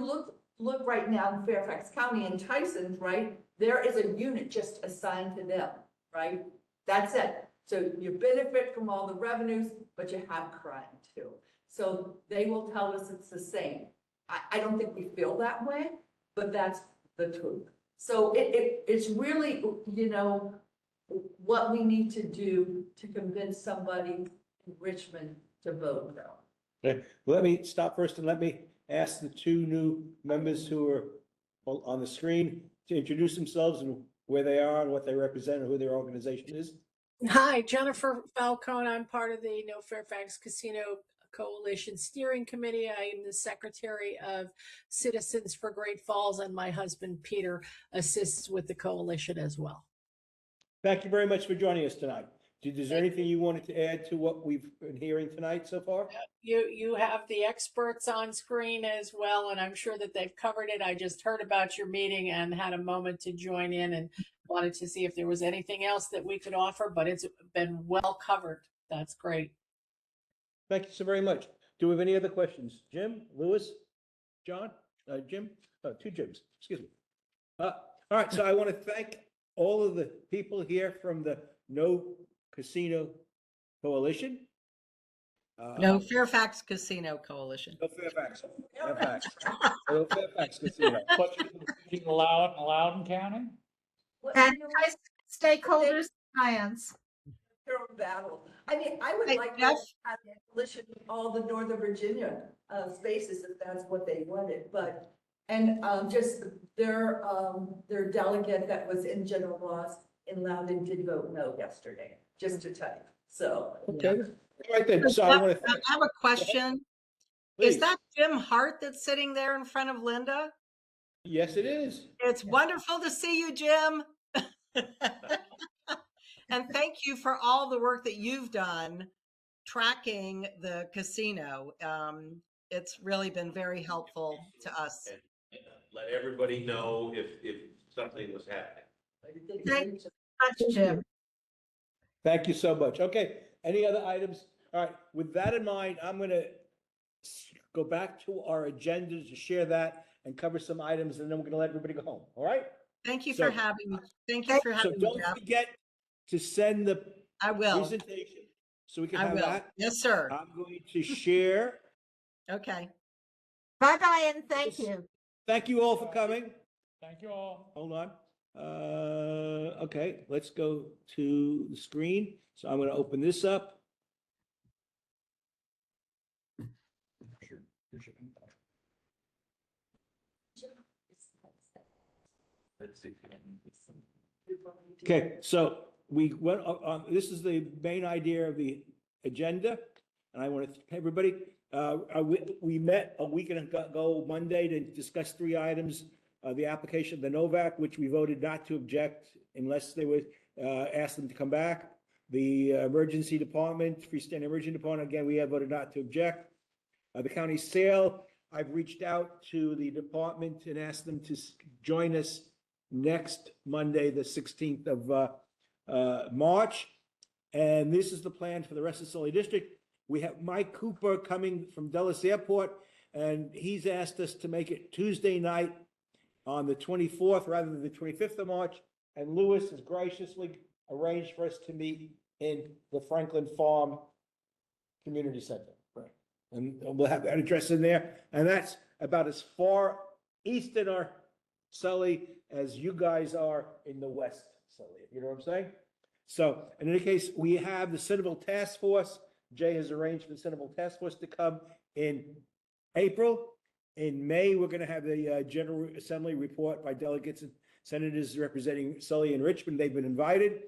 look right now in Fairfax County and Tyson's, right, there is a unit just assigned to them, right? That's it. So you benefit from all the revenues, but you have crime too. So they will tell us it's the same. I don't think we feel that way, but that's the truth. So it's really, you know, what we need to do to convince somebody in Richmond to vote no. Okay, let me stop first and let me ask the two new members who are on the screen to introduce themselves and where they are and what they represent and who their organization is. Hi, Jennifer Falcone. I'm part of the No Fairfax Casino Coalition Steering Committee. I am the Secretary of Citizens for Great Falls, and my husband, Peter, assists with the coalition as well. Thank you very much for joining us tonight. Is there anything you wanted to add to what we've been hearing tonight so far? You have the experts on screen as well, and I'm sure that they've covered it. I just heard about your meeting and had a moment to join in and wanted to see if there was anything else that we could offer, but it's been well covered. That's great. Thank you so very much. Do we have any other questions? Jim, Lewis, John, Jim? Two Jims, excuse me. All right, so I want to thank all of the people here from the No Casino Coalition. No, Fairfax Casino Coalition. No Fairfax. No Fairfax Casino. But you can allow it in Loudoun County? And stakeholders, science. Their own battle. I mean, I would Hey, like to Jeff? have a coalition with all the Northern Virginia spaces if that's what they wanted, but, and just their delegate that was in general laws in Loudoun did vote no yesterday, just to tell you, so. Okay, all right then, so I want to I thank, have a question. please. Is that Jim Hart that's sitting there in front of Linda? Yes, it is. It's wonderful to see you, Jim. And thank you for all the work that you've done tracking the casino. It's really been very helpful to us. And let everybody know if something was happening. Thank you so much, Jim. Thank you so much. Okay, any other items? All right, with that in mind, I'm going to go back to our agenda to share that and cover some items, and then we're going to let everybody go home, all right? Thank you So- for having me. Thank you for So having me, don't Jeff. forget to send the I will. presentation so we can I have will. that. Yes, sir. I'm going to share. Okay. Bye-bye and thank you. Thank you all for coming. Thank you all. Hold on. Okay, let's go to the screen. So I'm going to open this up. Let's see. Okay, so we went on, this is the main idea of the agenda. And I want to thank everybody. We met a week ago Monday to discuss three items. The application of the Novak, which we voted not to object unless they would ask them to come back. The emergency department, freestanding emergency department, again, we have voted not to object. The county sale, I've reached out to the department and asked them to join us next Monday, the 16th of March. And this is the plan for the rest of Sully District. We have Mike Cooper coming from Dulles Airport, and he's asked us to make it Tuesday night on the 24th rather than the 25th of March. And Lewis has graciously arranged for us to meet in the Franklin Farm Community Center. Right. And we'll have that address in there. And that's about as far east in our Sully as you guys are in the west Sully. You know what I'm saying? So in any case, we have the Centerville Task Force. Jay has arranged for the Centerville Task Force to come in April. In May, we're going to have the General Assembly report by delegates and senators representing Sully and Richmond. They've been invited.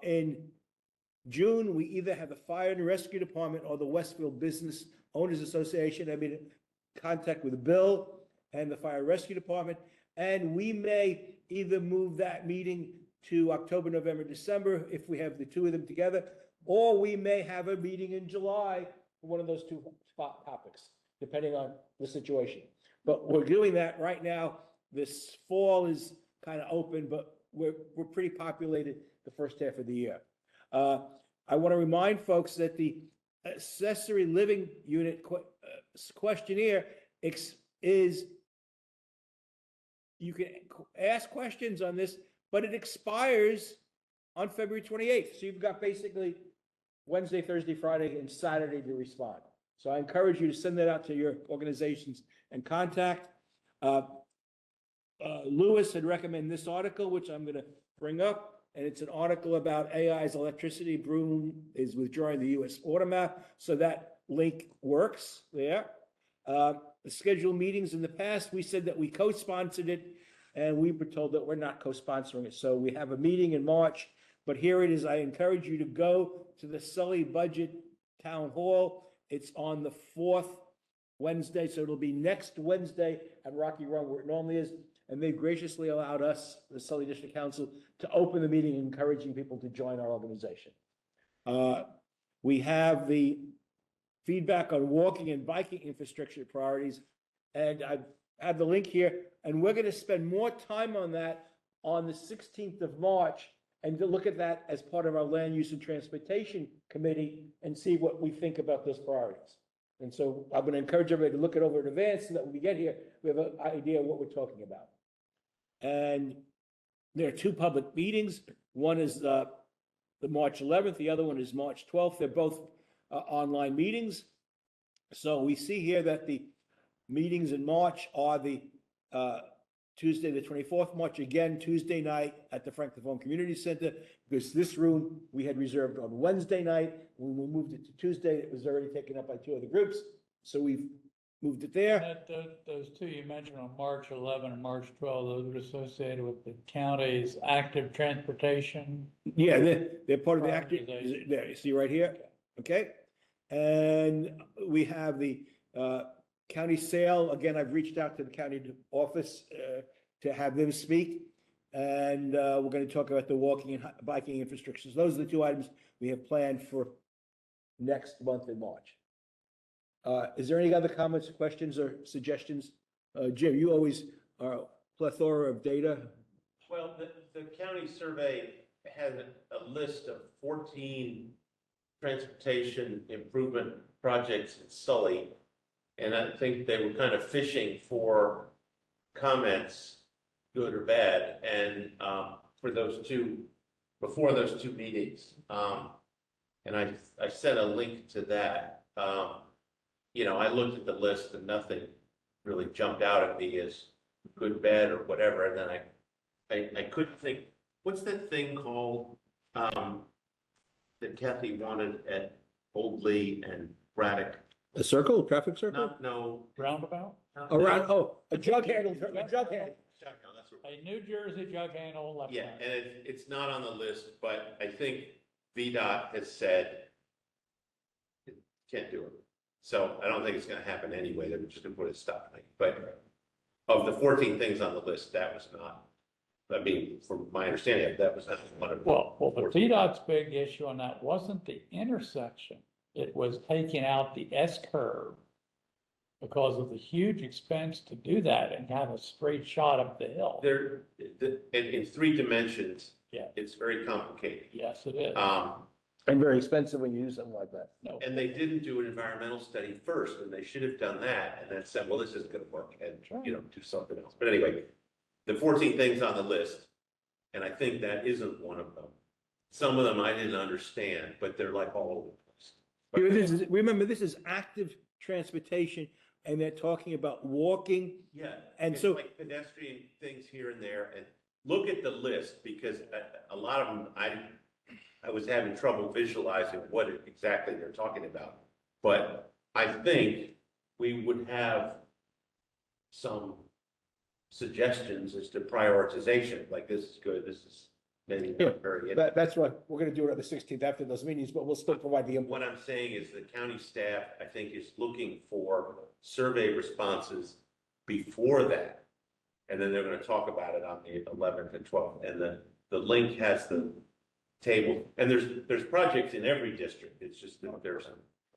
In June, we either have the Fire and Rescue Department or the Westfield Business Owners Association. I've been in contact with Bill and the Fire and Rescue Department. And we may either move that meeting to October, November, December, if we have the two of them together, or we may have a meeting in July for one of those two spot topics, depending on the situation. But we're doing that right now. This fall is kind of open, but we're pretty populated the first half of the year. I want to remind folks that the accessory living unit questionnaire is, you can ask questions on this, but it expires on February 28th. So you've got basically Wednesday, Thursday, Friday, and Saturday to respond. So I encourage you to send that out to your organizations and contact. Lewis had recommended this article, which I'm going to bring up, and it's an article about AI's electricity boom is withdrawing the U.S. order map. So that link works there. The scheduled meetings in the past, we said that we co-sponsored it, and we were told that we're not co-sponsoring it. So we have a meeting in March, but here it is. I encourage you to go to the Sully Budget Town Hall. It's on the 4th Wednesday, so it'll be next Wednesday at Rocky Run where it normally is. And they've graciously allowed us, the Sully District Council, to open the meeting, encouraging people to join our organization. We have the feedback on walking and biking infrastructure priorities, and I have the link here, and we're going to spend more time on that on the 16th of March, and to look at that as part of our Land Use and Transportation Committee and see what we think about those priorities. And so I'm going to encourage everybody to look it over in advance so that when we get here, we have an idea of what we're talking about. And there are two public meetings. One is the March 11th. The other one is March 12th. They're both online meetings. So we see here that the meetings in March are the Tuesday, the 24th March, again, Tuesday night at the Franklin Community Center, because this room we had reserved on Wednesday night. When we moved it to Tuesday, it was already taken up by two other groups. So we've moved it there. Those two you mentioned on March 11 and March 12, those are associated with the county's active transportation. Yeah, they're part of the active, Prioritization. there, you see right here, okay? And we have the county sale. Again, I've reached out to the county office to have them speak. And we're going to talk about the walking and biking infrastructures. Those are the two items we have planned for next month in March. Is there any other comments, questions, or suggestions? Jim, you always are a plethora of data. Well, the county survey had a list of 14 transportation improvement projects in Sully. And I think they were kind of fishing for comments, good or bad, and for those two, before those two meetings. And I sent a link to that. You know, I looked at the list and nothing really jumped out at me as good, bad, or whatever. And then I couldn't think, what's that thing called that Kathy wanted at Old Lee and Braddock? A circle, traffic circle? No. Roundabout? Around, oh, a jug handle, a jug handle. That's what. A New Jersey jug handle left. Yeah, lane. and it's not on the list, but I think VDOT has said it can't do it. So I don't think it's gonna happen anyway. They're just gonna put a stop thing. But of the 14 things on the list, that was not, I mean, from my understanding, that was not one of them. Well, the VDOT's big issue on that wasn't the intersection. It was taking out the S curve because of the huge expense to do that and have a straight shot up the hill. They're, in 3 dimensions. Yeah. It's very complicated. Yes, it is. And very expensive when you do something like that. No. And they didn't do an environmental study first, and they should have done that, and then said, well, this isn't gonna work, and, you know, do something else. But anyway, the 14 things on the list, and I think that isn't one of them. Some of them I didn't understand, but they're like all over the place. But- Remember, this is active transportation, and they're talking about walking. Yeah. And it's so- like pedestrian things here and there, and look at the list, because a lot of them, I was having trouble visualizing what exactly they're talking about. But I think we would have some suggestions as to prioritization, like this is good, this is maybe Yeah, not very. That's what, we're gonna do it on the 16th after those meetings, but we'll still provide the input. What I'm saying is the county staff, I think, is looking for survey responses before that. And then they're gonna talk about it on the 11th and 12th. And the the link has the table, and there's projects in every district. It's just that there's,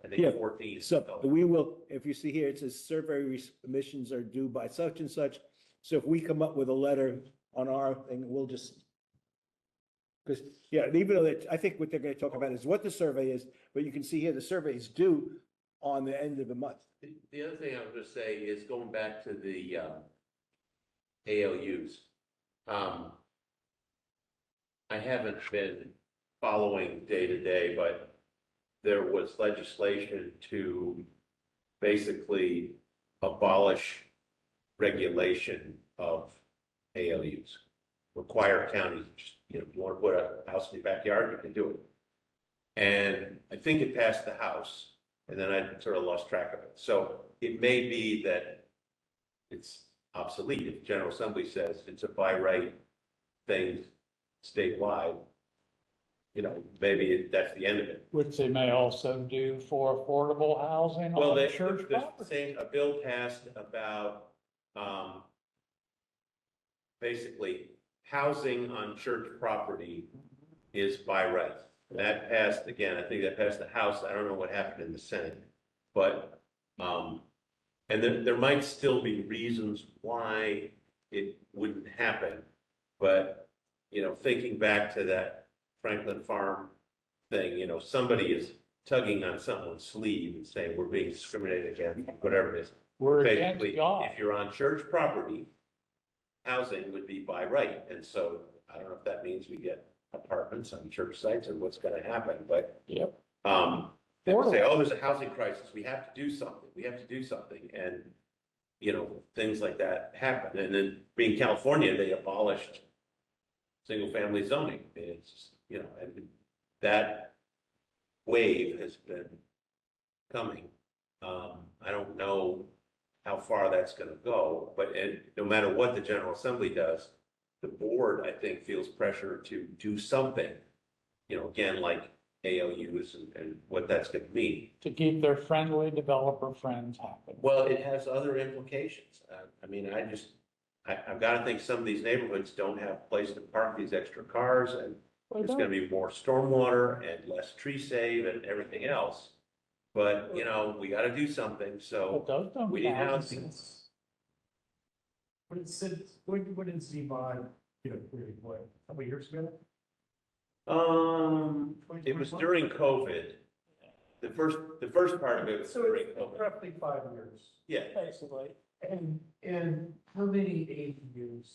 I Yeah, think, 14. So we will, if you see here, it says survey submissions are due by such and such. So if we come up with a letter on our thing, we'll just. Because, yeah, even though I think what they're gonna talk about is what the survey is, but you can see here, the survey is due on the end of the month. The other thing I was gonna say is going back to the ALUs. I haven't been following day to day, but there was legislation to basically abolish regulation of ALUs. Require counties, you know, you want to put a house in your backyard, you can do it. And I think it passed the House, and then I sort of lost track of it. So it may be that it's obsolete. If General Assembly says it's a by right thing statewide, you know, maybe that's the end of it. Which they may also do for affordable housing Well, on they, church there's property. saying a bill passed about, basically housing on church property is by right. That passed, again, I think that passed the House. I don't know what happened in the Senate. But, and then there might still be reasons why it wouldn't happen. But, you know, thinking back to that Franklin Farm thing, you know, somebody is tugging on someone's sleeve and saying, we're being discriminated against, whatever it is. We're against Basically, God. if you're on church property, housing would be by right. And so I don't know if that means we get apartments on church sites or what's gonna happen, but Yep. they would say, oh, there's a housing crisis. We have to do something. We have to do something. And, you know, things like that happen. And then being California, they abolished single family zoning. It's, you know, and that wave has been coming. I don't know how far that's gonna go, but no matter what the General Assembly does, the board, I think, feels pressure to do something, you know, again, like ALUs and what that's gonna mean. To keep their friendly developer friends happy. Well, it has other implications. I mean, I've gotta think some of these neighborhoods don't have a place to park these extra cars, and there's gonna be more stormwater and less tree save and everything else. But, you know, we gotta do something, so But those don't we need count. housing. When it said, when did Z-Mod, you know, really, what, a couple of years ago? It was during COVID. The first part of it was So during it's COVID. roughly 5 years. Yeah, Basically. And how many ADUs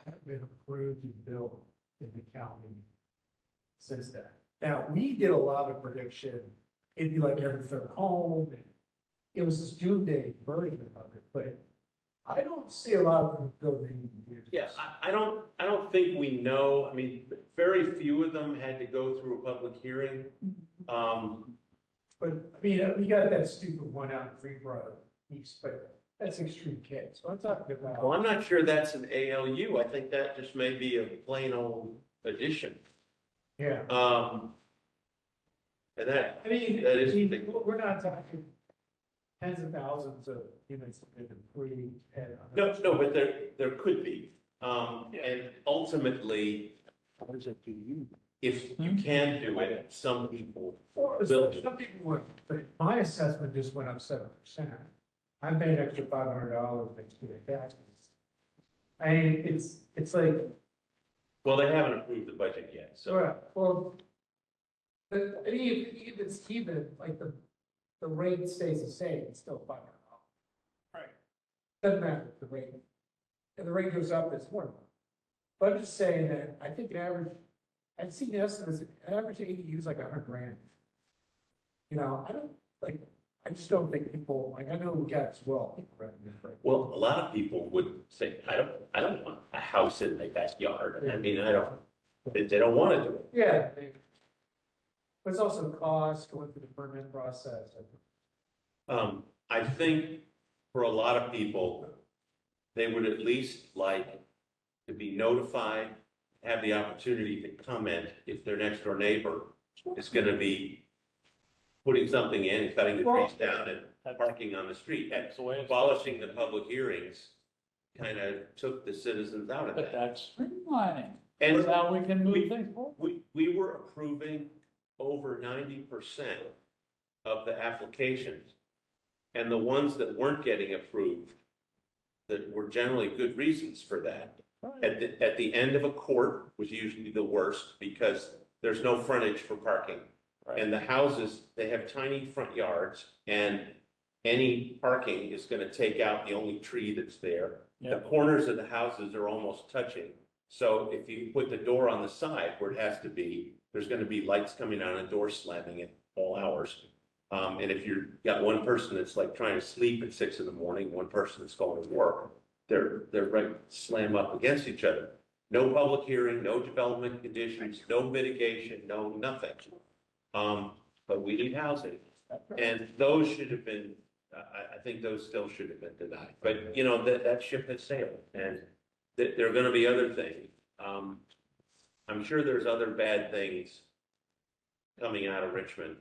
have been approved and built in the county since then? Now, we did a lot of prediction, it'd be like every third home, and it was this doomsday version of it, but I don't see a lot of them building ADUs. yeah, I don't think we know, I mean, very few of them had to go through a public hearing. But, I mean, we got that stupid one out in Freeborough East, but that's extreme case, so I'm talking about. Well, I'm not sure that's an ALU. I think that just may be a plain old addition. Yeah. And that, I mean, that is we're not talking tens of thousands of units that have been approved and. no, but there could be. And ultimately, if you can do it, some people Or will. some people would, but my assessment just went up 7%. I paid extra $500 next to the taxes. I mean, it's like, Well, they haven't approved the budget yet, so. well, but I mean, if it's even, like the rate stays the same, it's still $500. Right. Doesn't matter if the rate, if the rate goes up, it's more. But I'm just saying that I think an average, I've seen estimates, an average ADU is like $100,000. You know, I just don't think people, like, I know we got as well. Well, a lot of people would say, I don't want a house in my backyard. I mean, they don't want to do it. Yeah. But it's also cost going through the permit process. I think for a lot of people, they would at least like to be notified, have the opportunity to comment if their next door neighbor is going to be putting something in, cutting the trees down and parking on the street. And That's the way it's abolishing the public hearings kind of took the citizens out of But that. that's streamlining. And That's how we can move we- things forward. we were approving over 90% of the applications. And the ones that weren't getting approved, that were generally good reasons for that. Right. At the end of a court was usually the worst because there's no frontage for parking. Right. And the houses, they have tiny front yards and any parking is gonna take out the only tree that's there. The Yep. corners of the houses are almost touching. So if you put the door on the side where it has to be, there's gonna be lights coming on and door slamming at all hours. And if you've got one person that's like trying to sleep at 6 a.m, one person that's going to work, they're right slam up against each other. No public hearing, no development conditions, no mitigation, no nothing. But we need housing, and those should have been, I think those still should have been denied. But, you know, that ship has sailed, and there are gonna be other things. I'm sure there's other bad things coming out of Richmond.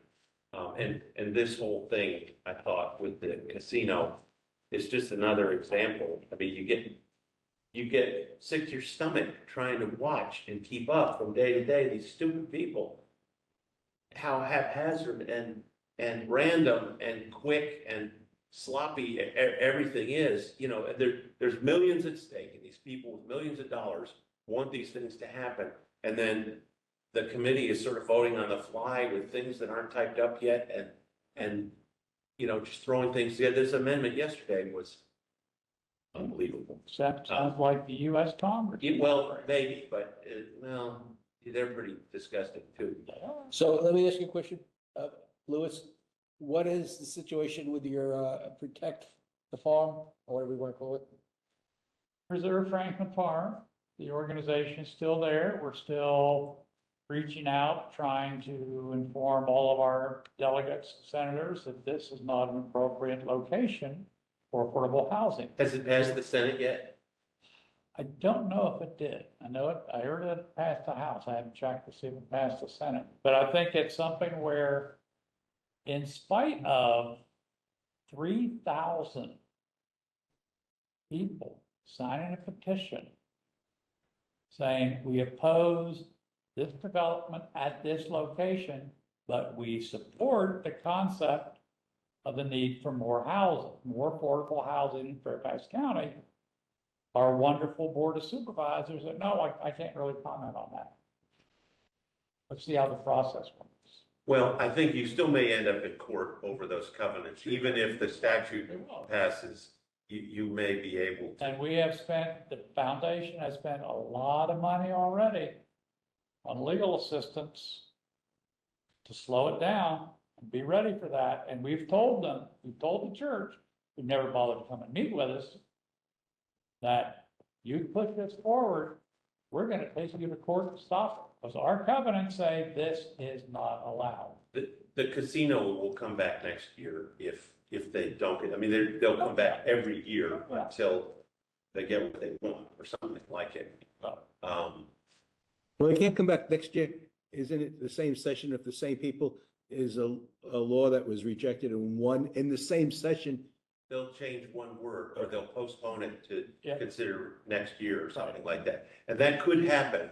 And this whole thing, I thought, with the casino is just another example. I mean, you get sick to your stomach trying to watch and keep up from day to day, these stupid people. How haphazard and random and quick and sloppy everything is, you know, there's millions at stake, and these people with millions of dollars want these things to happen. And then the committee is sort of voting on the fly with things that aren't typed up yet and, you know, just throwing things together. This amendment yesterday was unbelievable. Sounds like the US Congress. Well, maybe, but, well, they're pretty disgusting too. So let me ask you a question. Louis, what is the situation with your protect the farm, or whatever we want to call it? Preserve Franklin Farm, the organization is still there. We're still reaching out, trying to inform all of our delegates, senators, that this is not an appropriate location for affordable housing. Has it passed the Senate yet? I don't know if it did. I know it, I heard it passed the House. I haven't checked to see if it passed the Senate. But I think it's something where, in spite of 3,000 people signing a petition saying we oppose this development at this location, but we support the concept of the need for more housing, more affordable housing in Fairfax County, our wonderful Board of Supervisors said, no, I can't really comment on that. Let's see how the process works. Well, I think you still may end up in court over those covenants, even if the statute passes, you may be able to. And we have spent, the foundation has spent a lot of money already on legal assistance to slow it down and be ready for that. And we've told them, we've told the church, who never bothered to come and meet with us, that you push this forward, we're gonna take you to court to stop it. Because our covenants say this is not allowed. The casino will come back next year if they don't get, I mean, they'll come back every year until they get what they want or something like it. Well, they can't come back next year. Isn't it the same session if the same people is a law that was rejected in the same session? They'll change one word or they'll postpone it to Yeah. consider next year or something like that. And that could happen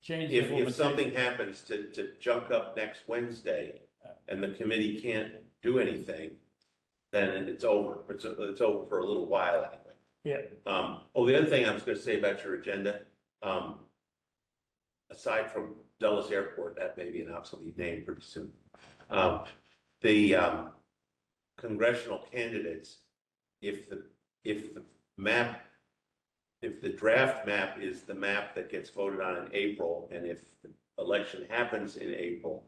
Change if the something happens to junk up next Wednesday and the committee can't do anything, then it's over. It's over for a little while anyway. Yeah. The other thing I was gonna say about your agenda, aside from Dulles Airport, that may be an obsolete name pretty soon. The congressional candidates, if the draft map is the map that gets voted on in April, and if the election happens in April,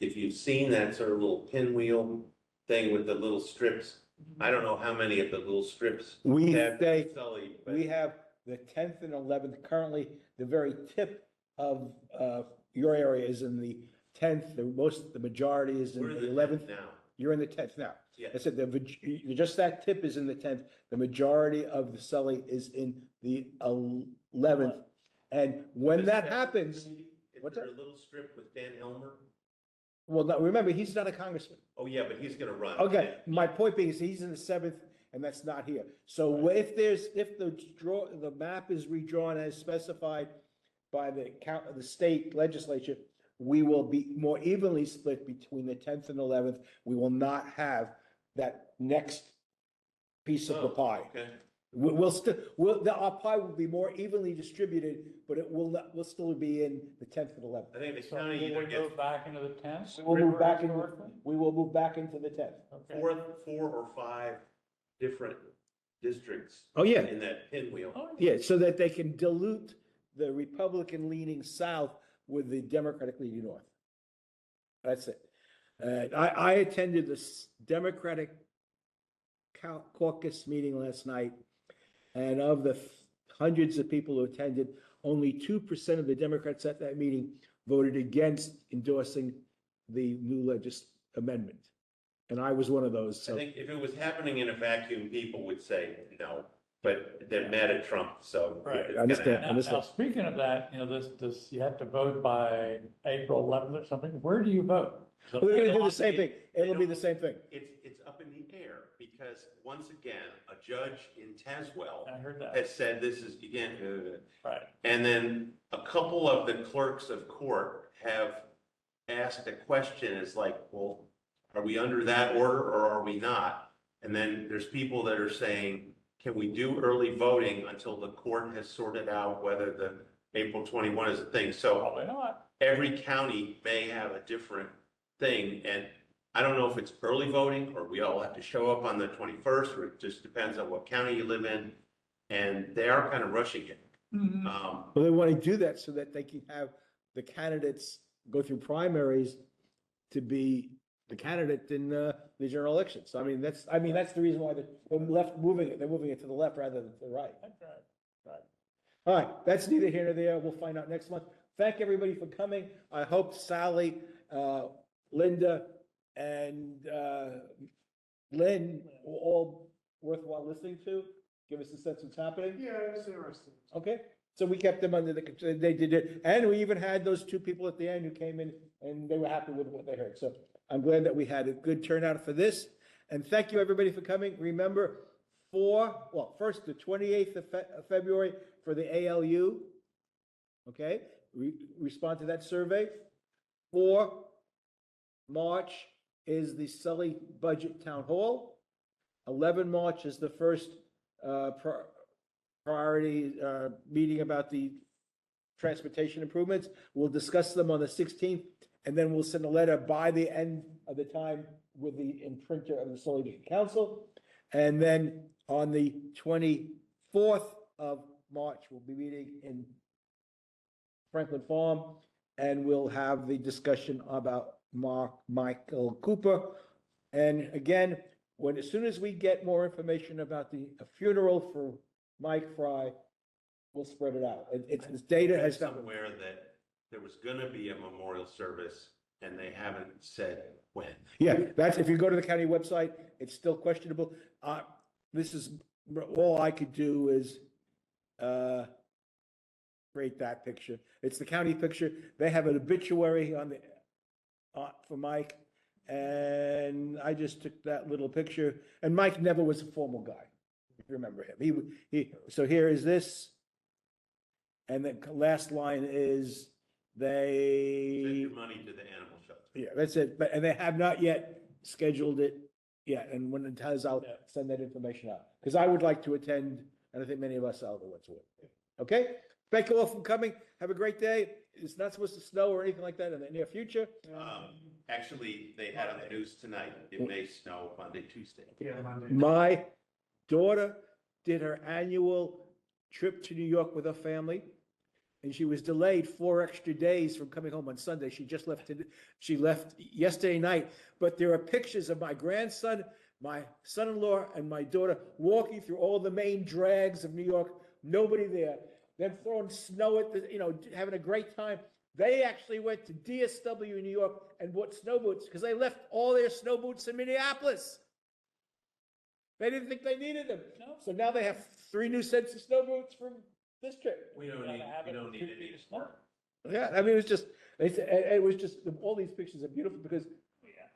if you've seen that sort of little pinwheel thing with the little strips, I don't know how many of the little strips We have say, Sully, but we have the 10th and 11th, currently the very tip of your area is in the 10th, the majority is in we're the in 11th. now. You're in the 10th now. Yeah. I said, just that tip is in the 10th, the majority of the Sully is in the 11th. And when that happens, Is what's there that? a little strip with Dan Elmer? well, no, remember, he's not a congressman. Oh, yeah, but he's gonna run. Okay, my point being is he's in the 7th and that's not here. So if the map is redrawn as specified by the state legislature, we will be more evenly split between the 10th and 11th. We will not have that next piece of the pie. Okay. Our pie will be more evenly distributed, but it will not, will still be in the 10th and 11th. I think the So county will either we gets move back into the tenth? We will move back into the 10th. Okay. four or five different districts. Oh, yeah. In that pinwheel. Oh, Yeah, so that they can dilute the Republican leaning south with the Democratic leaning north. That's it. I attended this Democratic caucus meeting last night, and of the hundreds of people who attended, only 2% of the Democrats at that meeting voted against endorsing the new amendment. And I was one of those, I so. think if it was happening in a vacuum, people would say no, but they're mad at Trump, so. Right. it's I gonna understand. happen. Now, speaking of that, this, you have to vote by April 11th or something. Where do you vote? So- We're gonna do the same thing. It'll be the same thing. It's up in the air, because once again, a judge in Tazewell I heard that. has said this is, again, Right. and then a couple of the clerks of court have asked a question, is like, well, are we under that order or are we not? And then there's people that are saying, can we do early voting until the court has sorted out whether the April 21 is a thing? So Probably not. every county may have a different thing, and I don't know if it's early voting or we all have to show up on the 21st, or it just depends on what county you live in, and they are kind of rushing it. Well, they want to do that so that they can have the candidates go through primaries to be the candidate in the general election. So that's the reason why they're moving it to the left rather than to the right. That's right. All right, that's neither here nor there. We'll find out next month. Thank everybody for coming. I hope Sally, Linda, and Lynn were all worthwhile listening to. Give us a sense of what's happening. Yeah, it's interesting. Okay, so we kept them under they did it, and we even had those two people at the end who came in and they were happy with what they heard. So I'm glad that we had a good turnout for this, and thank you everybody for coming. Remember, first the 28th of February for the ALU. Okay, respond to that survey. 4 March is the Sully Budget Town Hall. 11 March is the first priority meeting about the transportation improvements. We'll discuss them on the 16th, and then we'll send a letter by the end of the time with the imprinter of the Sully District Council. And then on the 24th of March, we'll be meeting in Franklin Farm, and we'll have the discussion about Michael Cooper. And again, as soon as we get more information about the funeral for Mike Fry, we'll spread it out. This data has not. Somewhere that there was gonna be a memorial service and they haven't said when. Yeah, that's, if you go to the county website, it's still questionable. This is, all I could do is create that picture. It's the county picture. They have an obituary on the, for Mike. And I just took that little picture, and Mike never was a formal guy, if you remember him. So here is this. And the last line is Send they, your money to the animal shelter. yeah, that's it. And they have not yet scheduled it yet. And when it has, I'll send that information out. Because I would like to attend, and I think many of us out there want to. Okay? Thank you all for coming. Have a great day. It's not supposed to snow or anything like that in the near future. Actually, they had on the news tonight, it may snow Monday, Tuesday. Yeah, Monday. My daughter did her annual trip to New York with her family, and she was delayed 4 extra days from coming home on Sunday. She left yesterday night, but there are pictures of my grandson, my son-in-law, and my daughter walking through all the main drags of New York. Nobody there. Them throwing snow at having a great time. They actually went to DSW in New York and bought snow boots because they left all their snow boots in Minneapolis. They didn't think they needed them. No. So now they have 3 new sets of snow boots from this trip. We don't need any more. Yeah, I mean, it was just, all these pictures are beautiful because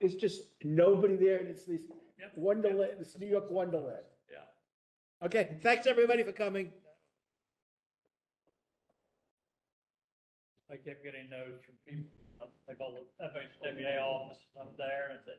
it's just nobody there, and it's this Wonderland, this New York Wonderland. Yeah. Okay, thanks everybody for coming. I kept getting notes from people, like all the FHWA offices up there, and said,